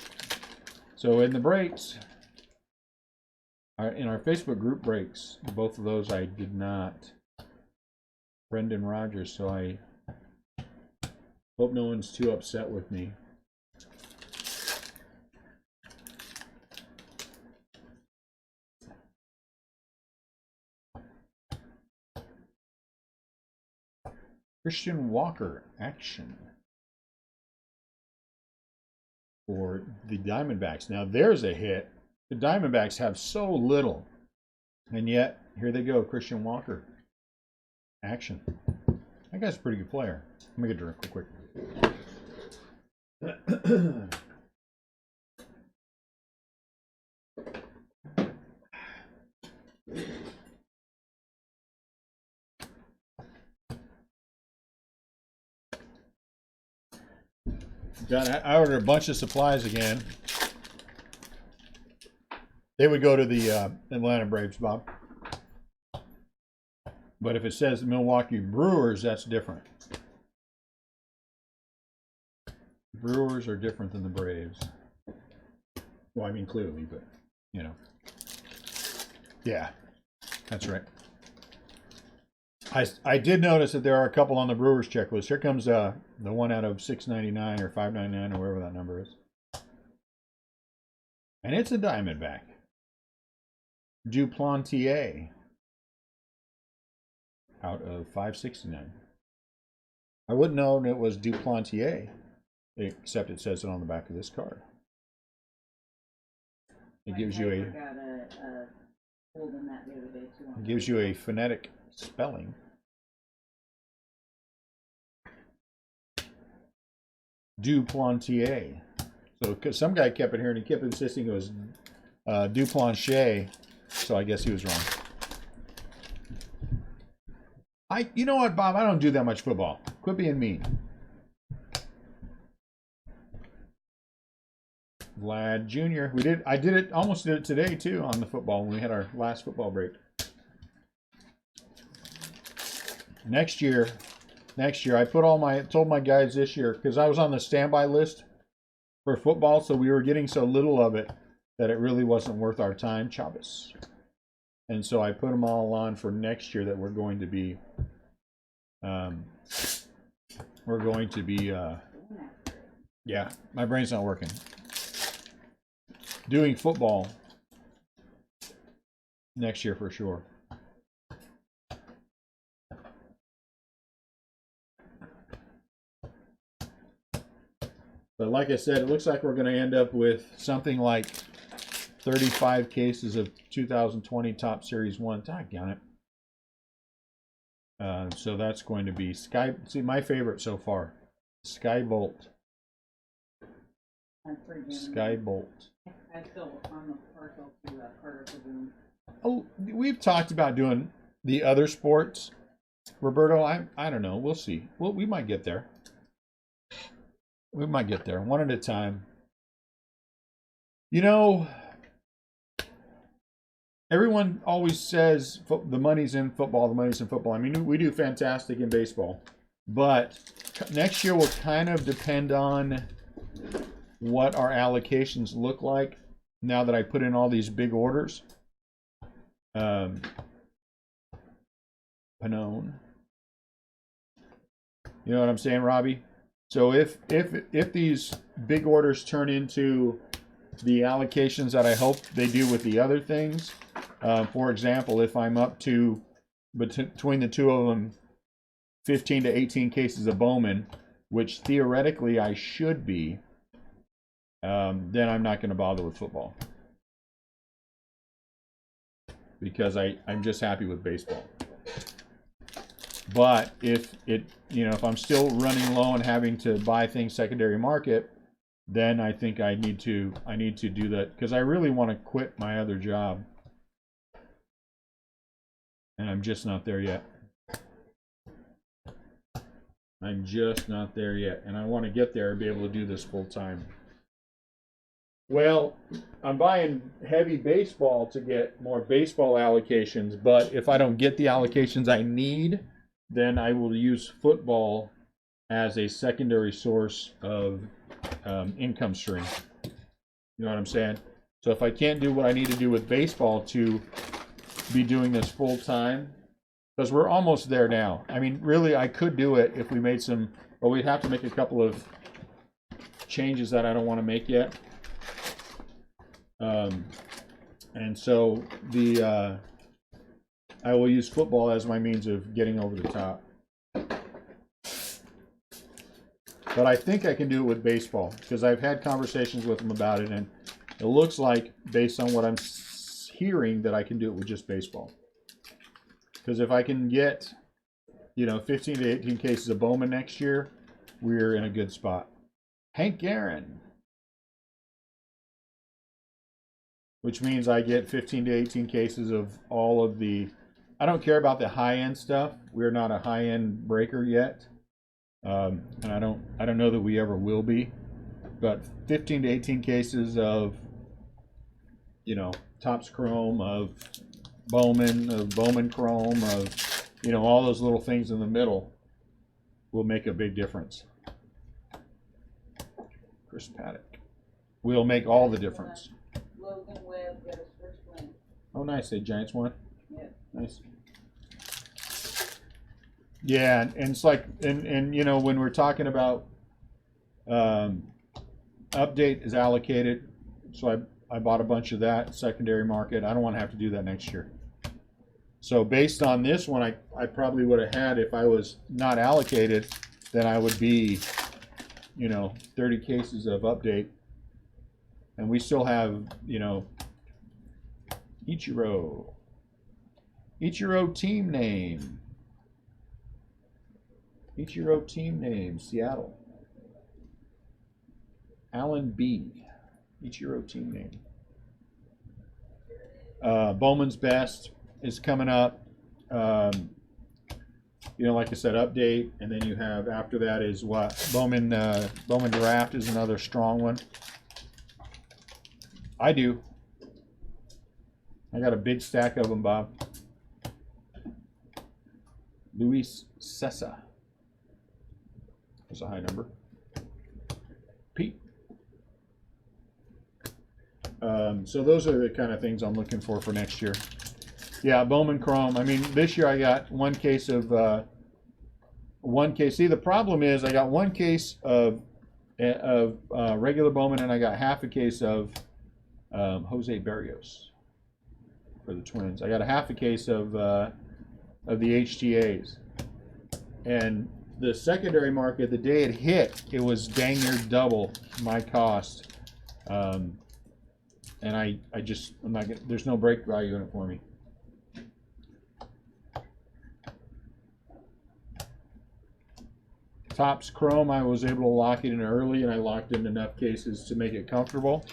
So in the breaks, in our Facebook group breaks, both of those I did not. Brendan Rogers, so I hope no one's too upset with me. Christian Walker action for the Diamondbacks. Now there's a hit. The Diamondbacks have so little, and yet here they go, Christian Walker. Action. That guy's a pretty good player. Let me get a drink real quick. I ordered a bunch of supplies again. They would go to the Atlanta Braves, Bob. But if it says Milwaukee Brewers, that's different. Brewers are different than the Braves. Well, I mean, clearly, but, you know. Yeah, that's right. I did notice that there are a couple on the Brewers checklist. Here comes the one out of 699 or 599 or whatever that number is. And it's a Diamondback. Duplantier out of 569. I wouldn't know it was Duplantier, except it says it on the back of this card. It gives you a phonetic spelling. Duplantier. So some guy kept it here and he kept insisting it was Duplantier. So I guess he was wrong. You know what, Bob? I don't do that much football. Quit being mean. Vlad Jr. Almost did it today too on the football when we had our last football break. Next year, I told my guys this year, because I was on the standby list for football, so we were getting so little of it that it really wasn't worth our time. Chavez. And so I put them all on for next year that we're going to be yeah, my brain's not working. Doing football next year for sure. But like I said, it looks like we're going to end up with something like 35 cases of 2020 Top Series 1. Doggone it. So that's going to be my favorite so far. Skybolt. Skybolt. I'm still on the partial to Carter Pavone. Oh, we've talked about doing the other sports. Roberto, I don't know. We'll see. Well, we might get there. We might get there one at a time. You know, everyone always says the money's in football, the money's in football. I mean, we do fantastic in baseball. But next year will kind of depend on what our allocations look like now that I put in all these big orders. Panone. You know what I'm saying, Robbie? So if these big orders turn into the allocations that I hope they do with the other things, for example, if I'm up to between the two of them 15 to 18 cases of Bowman, which theoretically I should be, then I'm not going to bother with football because I'm just happy with baseball. But if I'm still running low and having to buy things secondary market, then I think I need to do that because I really want to quit my other job, and I'm just not there yet. I'm just not there yet, and I want to get there and be able to do this full time. Well, I'm buying heavy baseball to get more baseball allocations, but if I don't get the allocations I need, then I will use football as a secondary source of income stream. You know what I'm saying? So if I can't do what I need to do with baseball to be doing this full time, because we're almost there now. I mean, really, I could do it if we made but we'd have to make a couple of changes that I don't want to make yet. And so I will use football as my means of getting over the top. But I think I can do it with baseball because I've had conversations with them about it, It looks like, based on what I'm hearing, that I can do it with just baseball. Because if I can get, 15 to 18 cases of Bowman next year, we're in a good spot. Hank Aaron. Which means I get 15 to 18 cases of all of the, I don't care about the high-end stuff. We're not a high-end breaker yet. And I don't know that we ever will be. But 15 to 18 cases of, Topps Chrome, of Bowman Chrome, of, all those little things in the middle will make a big difference. Chris Paddock. Will make all the difference. Logan Webb got a first win. Oh, nice. A Giants won? Yeah. Nice. Yeah, and it's like, and when we're talking about update is allocated, so I bought a bunch of that secondary market. I don't want to have to do that next year. So based on this one, I probably would have had, if I was not allocated, then I would be, 30 cases of update. And we still have, Ichiro team name. Ichiro team name, Seattle. Alan B. Ichiro team name. Bowman's Best is coming up. Like I said, update, and then you have, after that is what? Bowman Draft is another strong one. I do. I got a big stack of them, Bob. Luis Sessa. That's a high number. Pete. So those are the kind of things I'm looking for next year. Yeah, Bowman Chrome. I mean, this year I got one case of See, the problem is I got one case of regular Bowman, and I got half a case of Jose Barrios for the Twins. I got a half a case of the HTAs, and the secondary market, the day it hit, it was dang near double my cost. And I'm not gonna, there's no break value in it for me. Topps Chrome, I was able to lock it in early, and I locked in enough cases to make it comfortable.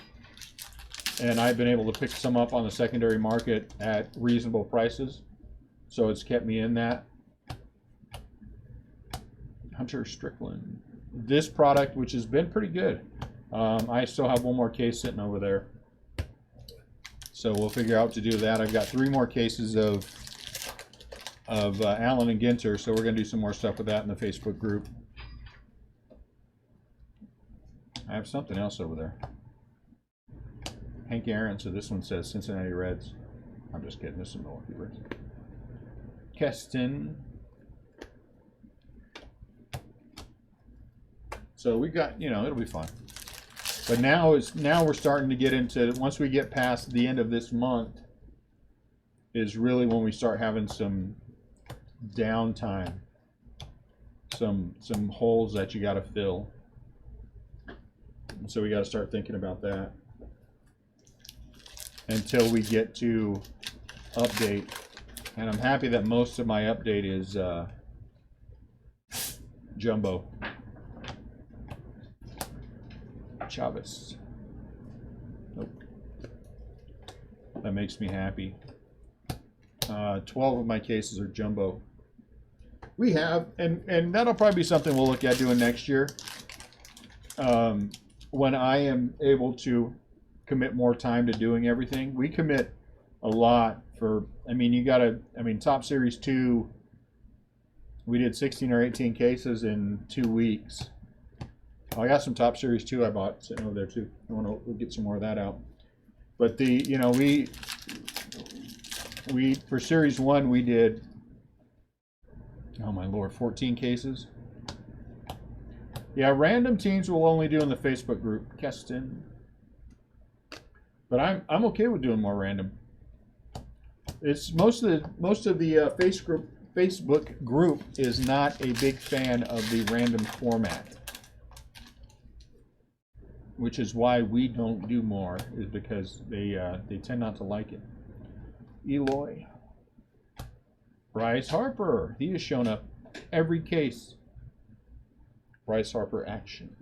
And I've been able to pick some up on the secondary market at reasonable prices, so it's kept me in that. Hunter Strickland. This product, which has been pretty good. I still have one more case sitting over there, so we'll figure out what to do with that. I've got 3 more cases of Allen and Ginter, so we're going to do some more stuff with that in the Facebook group. I have something else over there. Hank Aaron, so this one says Cincinnati Reds. I'm just kidding, this is Milwaukee Reds. Keston. So we got, it'll be fun. But now we're starting to get into, once we get past the end of this month, is really when we start having some downtime, some holes that you got to fill. And so we got to start thinking about that until we get to update. And I'm happy that most of my update is jumbo. Chavez. Nope. That makes me happy. 12 of my cases are jumbo. We have, and that'll probably be something we'll look at doing next year. When I am able to commit more time to doing everything. We commit a lot for, Top Series 2, we did 16 or 18 cases in 2 weeks. I got some Top Series 2 I bought sitting over there too. We'll get some more of that out. But we for Series 1 we did, oh my Lord, 14 cases. Yeah, random teams we'll only do in the Facebook group, Keston. But I'm okay with doing more random. It's most of the Facebook group is not a big fan of the random format. which is why we don't do more, is because they tend not to like it. Eloy. Bryce Harper. He has shown up every case. Bryce Harper action.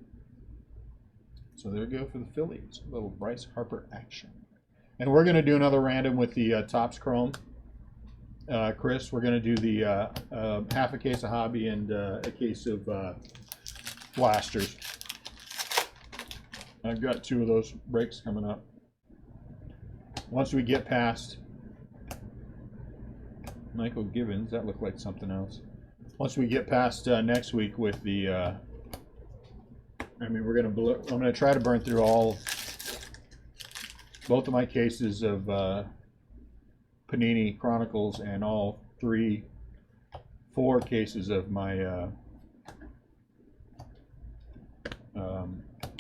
So there we go for the Phillies. A little Bryce Harper action. And we're going to do another random with the Topps Chrome. Chris, we're going to do the half a case of Hobby and a case of blasters. I've got 2 of those breaks coming up. Once we get past Michael Gibbons, that looked like something else. Once we get past next week with the, I mean, I'm gonna try to burn through both of my cases of Panini Chronicles and all 4 cases of my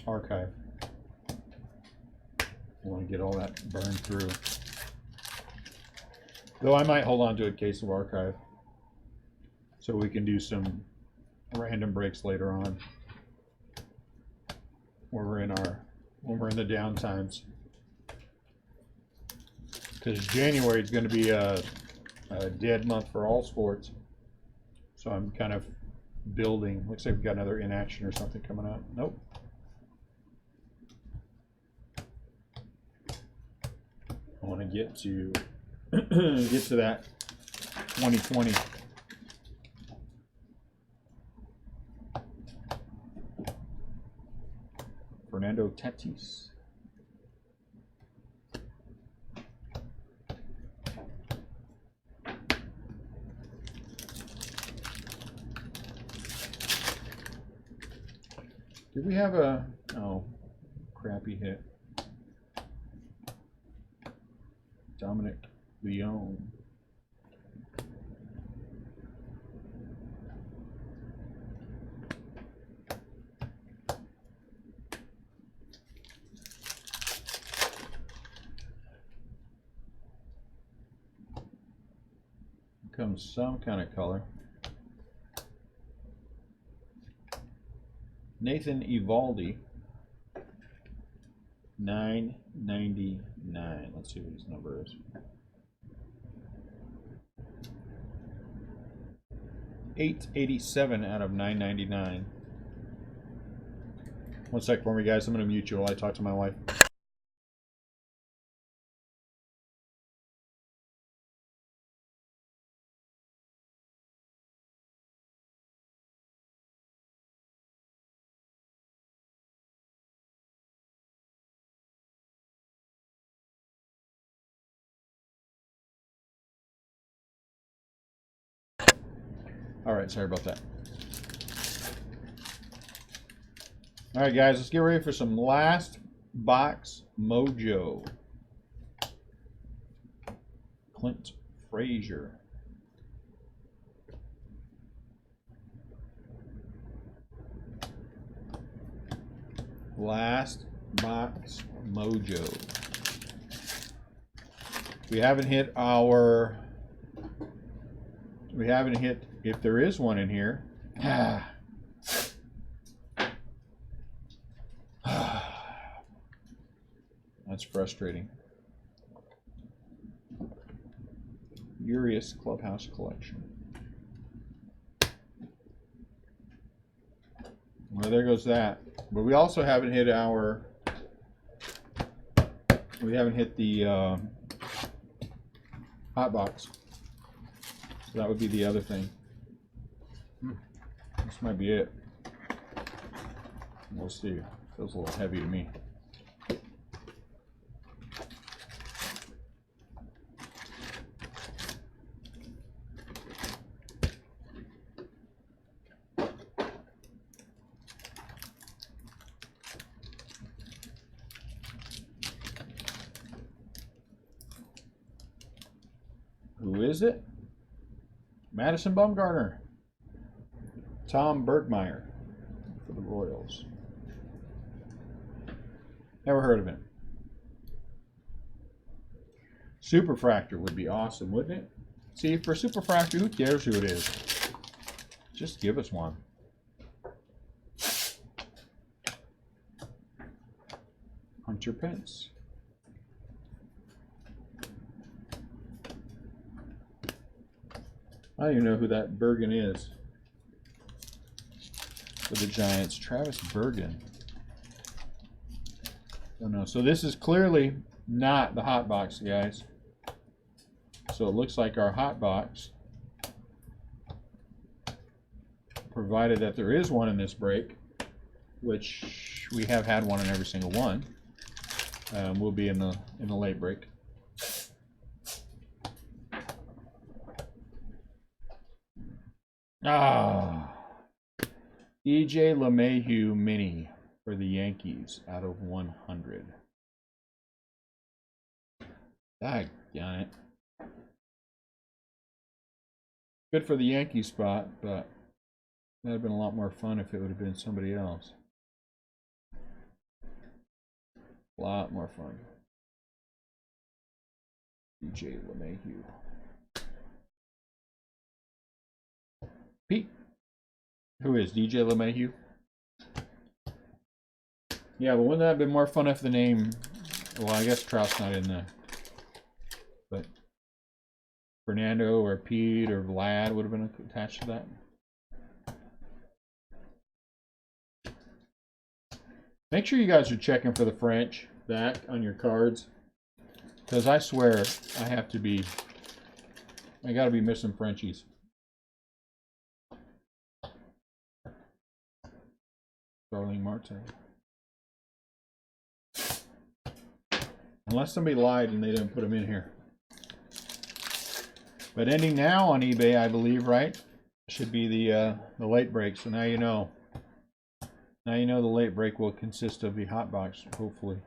archive. I want to get all that burned through. Though I might hold on to a case of archive so we can do some random breaks later on when we're in the down times. Because January is going to be a dead month for all sports. So I'm kind of building. Looks like we've got another inaction or something coming up. Nope. I want to get to that 2020. Fernando Tatis. Did we have crappy hit? Dominic Leone. Comes some kind of color. Nathan Eovaldi, $9.99. Let's see what his number is. 887 out of 999. One sec for me, guys. I'm going to mute you while I talk to my wife. All right, sorry about that. All right, guys, let's get ready for some last box mojo. Clint Frazier. Last box mojo. We haven't hit, if there is one in here. That's frustrating. Urias Clubhouse Collection. Well, there goes that. But we also haven't hit the hot box. So that would be the other thing. This might be it. We'll see. Feels a little heavy to me. Who is it? Madison Bumgarner. Tom Bergmeyer for the Royals. Never heard of him. Superfractor would be awesome, wouldn't it? See, for Superfractor, who cares who it is? Just give us one. Hunter Pence. I don't even know who that Bergen is for the Giants. Travis Bergen. Don't know. So this is clearly not the hot box, guys. So it looks like our hot box, provided that there is one in this break, which we have had one in every single one, will be in the late break. EJ LeMahieu mini for the Yankees out of 100. Dang it. Good for the Yankee spot, but that'd have been a lot more fun if it would have been somebody else. A lot more fun. DJ LeMahieu. Pete. Who is DJ LeMahieu? Yeah, but wouldn't that have been more fun if the name... Well, I guess Trout's not in there. But Fernando or Pete or Vlad would have been attached to that. Make sure you guys are checking for the French back on your cards. Because I swear I have to be... I gotta be missing Frenchies. Starling Marte. Unless somebody lied and they didn't put them in here. But ending now on eBay, I believe, right? Should be the late break. So now you know. Now you know the late break will consist of the hot box, hopefully.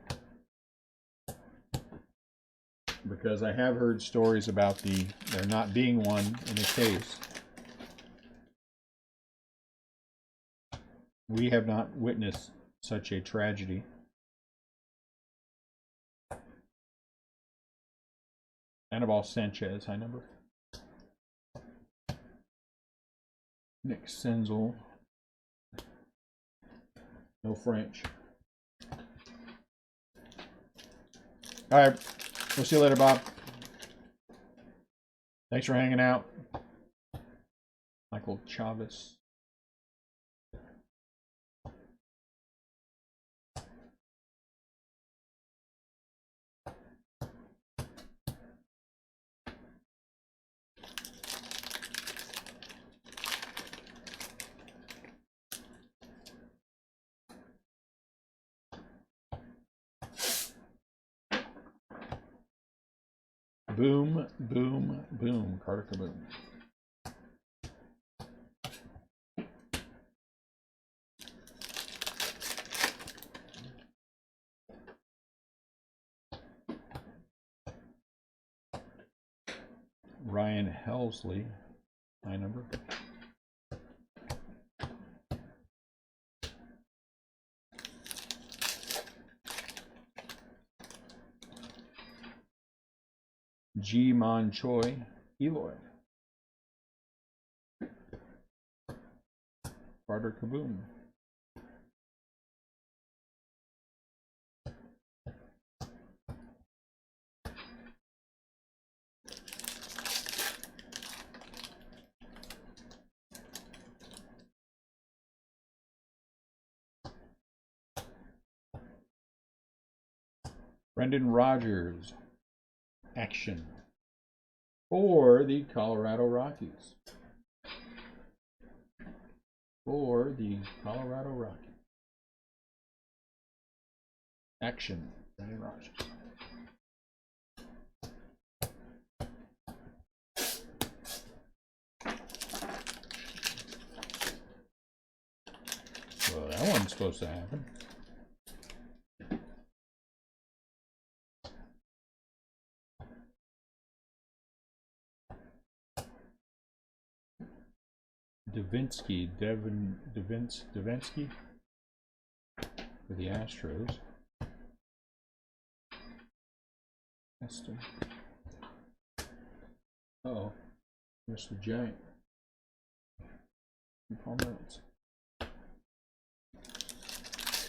Because I have heard stories about there not being one in the case. We have not witnessed such a tragedy. Anibal Sanchez, high number. Nick Senzel. No French. All right. We'll see you later, Bob. Thanks for hanging out. Michael Chavez. Boom, boom, boom. Carter Kaboom. Ryan Helsley, high number. G. Mon Choi, Eloy. Carter Kaboom. Brendan Rodgers, action for the Colorado Rockies. For the Colorado Rockies. Action, Brendan Rodgers. Well, that wasn't supposed to happen. Davinsky for the Astros. Esther. Uh-oh. There's the Giant. Palm notes.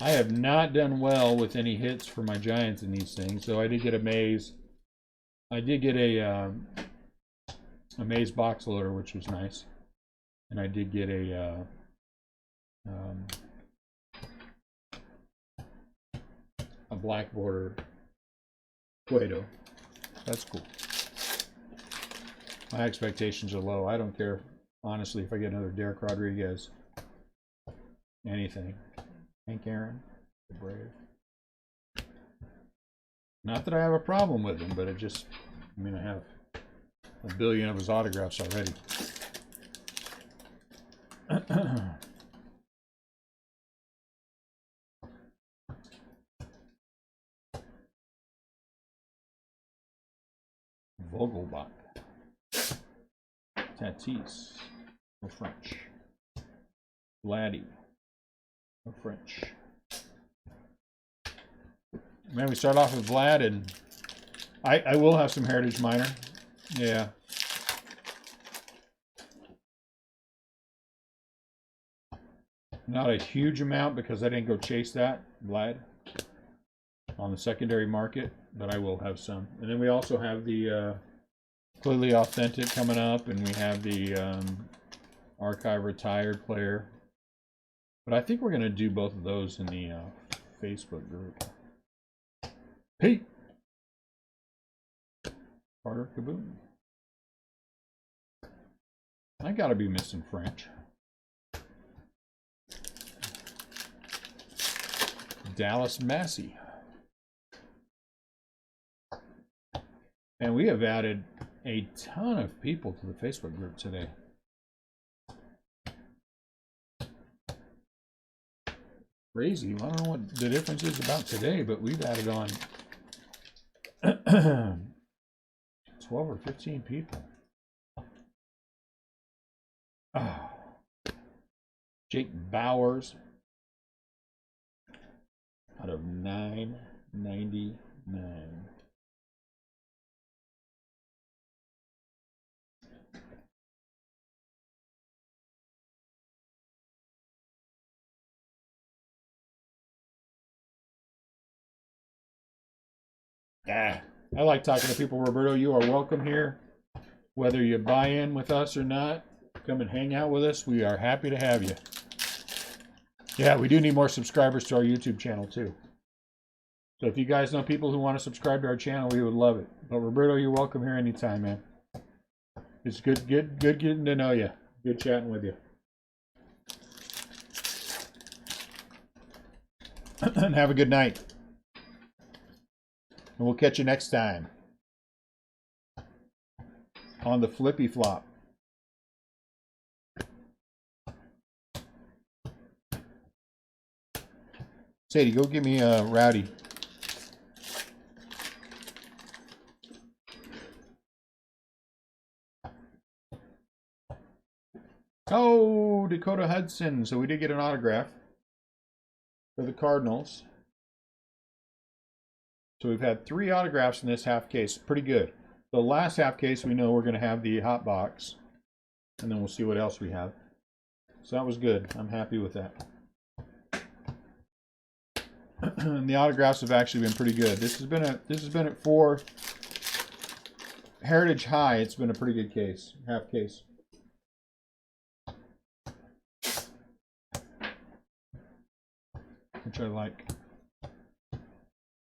I have not done well with any hits for my giants in these things. So I did get a maze. I did get a maze box loader, which was nice, and I did get a black border Cueto. That's cool. My expectations are low. I don't care, honestly, if I get another Derek Rodriguez. Anything. Hank Aaron, the Brave. Not that I have a problem with him, but it just, I mean, I have a billion of his autographs already. Vogelbach. Tatis. No French. Vladdy. No French. Man, we start off with Vlad, and I will have some Heritage Minor. Yeah. Not a huge amount because I didn't go chase that, Vlad, on the secondary market, but I will have some. And then we also have the Clearly Authentic coming up, and we have the Archive Retired player. But I think we're going to do both of those in the Facebook group. Pete! Carter Kaboom. I gotta be missing French. Dallas Massey. And we have added a ton of people to the Facebook group today. Crazy. I don't know what the difference is about today, but we've added on 12 or 15 people. Oh. Jake Bowers out of 999. I like talking to people, Roberto. You are welcome here. Whether you buy in with us or not, come and hang out with us. We are happy to have you. Yeah, we do need more subscribers to our YouTube channel too. So if you guys know people who want to subscribe to our channel, we would love it. But Roberto, you're welcome here anytime, man. It's good getting to know you. Good chatting with you. And have a good night. And we'll catch you next time on the Flippy Flop. Sadie, go give me a Rowdy. Oh, Dakota Hudson. So we did get an autograph for the Cardinals. So we've had 3 autographs in this half case. Pretty good. The last half case, we know we're going to have the hot box. And then we'll see what else we have. So that was good. I'm happy with that. And the autographs have actually been pretty good. This has been at 4 Heritage High. It's been a pretty good case, half case. Which I like.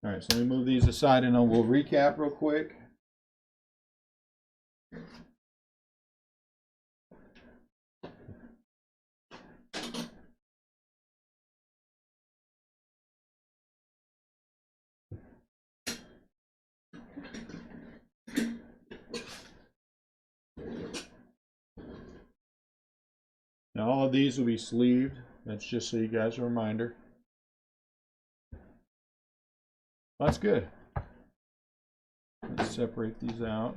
All right, so let me move these aside and then we'll recap real quick. Now all of these will be sleeved. That's just so you guys are a reminder. That's good. Let's separate these out.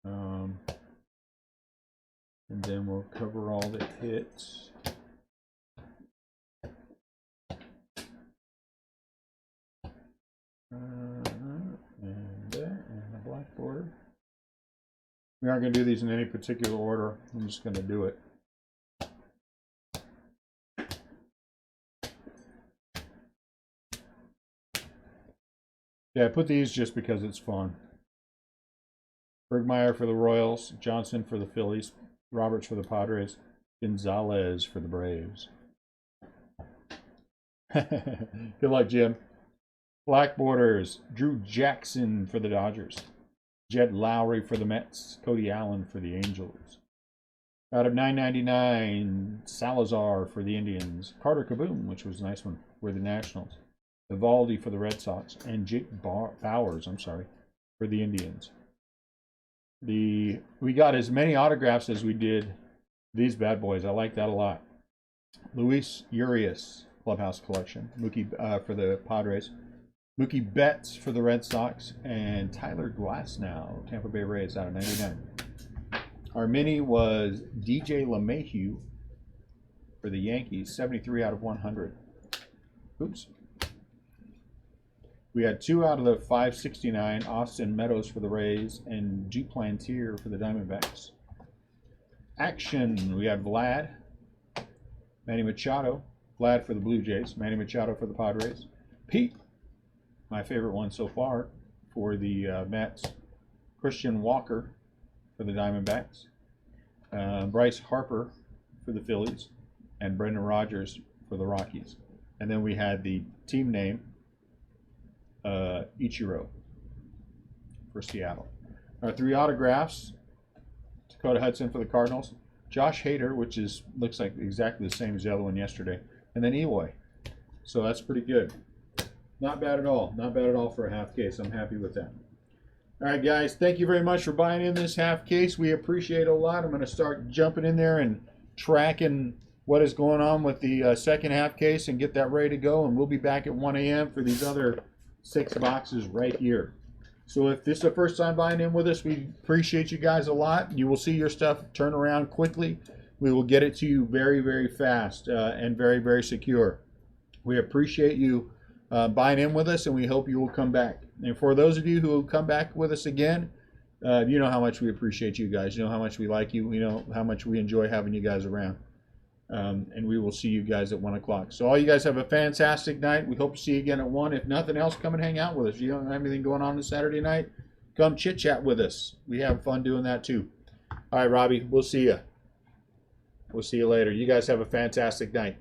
And then we'll cover all the hits. And a black border. We aren't going to do these in any particular order. I'm just going to do it. Yeah, I put these just because it's fun. Bergmeyer for the Royals, Johnson for the Phillies, Roberts for the Padres, Gonzalez for the Braves. Good luck, Jim. Black borders, Drew Jackson for the Dodgers, Jed Lowry for the Mets, Cody Allen for the Angels. Out of 999, Salazar for the Indians, Carter Kaboom, which was a nice one, for the Nationals, Evaldi for the Red Sox, and Jake Bowers, for the Indians. We got as many autographs as we did these bad boys. I like that a lot. Luis Urias, Clubhouse Collection, Mookie for the Padres, Mookie Betts for the Red Sox, and Tyler Glasnow, Tampa Bay Rays, out of 99. Our mini was DJ LeMahieu for the Yankees, 73 out of 100. Oops. We had 2 out of the 569, Austin Meadows for the Rays and Duplantier for the Diamondbacks. Action, we had Vlad, Manny Machado, Vlad for the Blue Jays, Manny Machado for the Padres. Pete, my favorite one so far, for the Mets. Christian Walker for the Diamondbacks. Bryce Harper for the Phillies. And Brendan Rodgers for the Rockies. And then we had the team name, Ichiro for Seattle. Our 3 autographs, Dakota Hudson for the Cardinals, Josh Hader, which looks like exactly the same as the other one yesterday, and then Eloy. So that's pretty good. Not bad at all. Not bad at all for a half case. I'm happy with that. All right, guys, thank you very much for buying in this half case. We appreciate it a lot. I'm going to start jumping in there and tracking what is going on with the second half case and get that ready to go, and we'll be back at 1 a.m. for these other 6 boxes right here. So if this is the first time buying in with us, we appreciate you guys a lot. You will see your stuff turn around quickly. We will get it to you very, very fast and very, very secure. We appreciate you buying in with us, and we hope you will come back. And for those of you who will come back with us again, you know how much we appreciate you guys. You know how much we like you. You know how much we enjoy having you guys around. And we will see you guys at 1 o'clock. So all you guys have a fantastic night. We hope to see you again at 1. If nothing else, come and hang out with us. You don't have anything going on this Saturday night, come chit-chat with us. We have fun doing that too. All right, Robbie, we'll see you. We'll see you later. You guys have a fantastic night.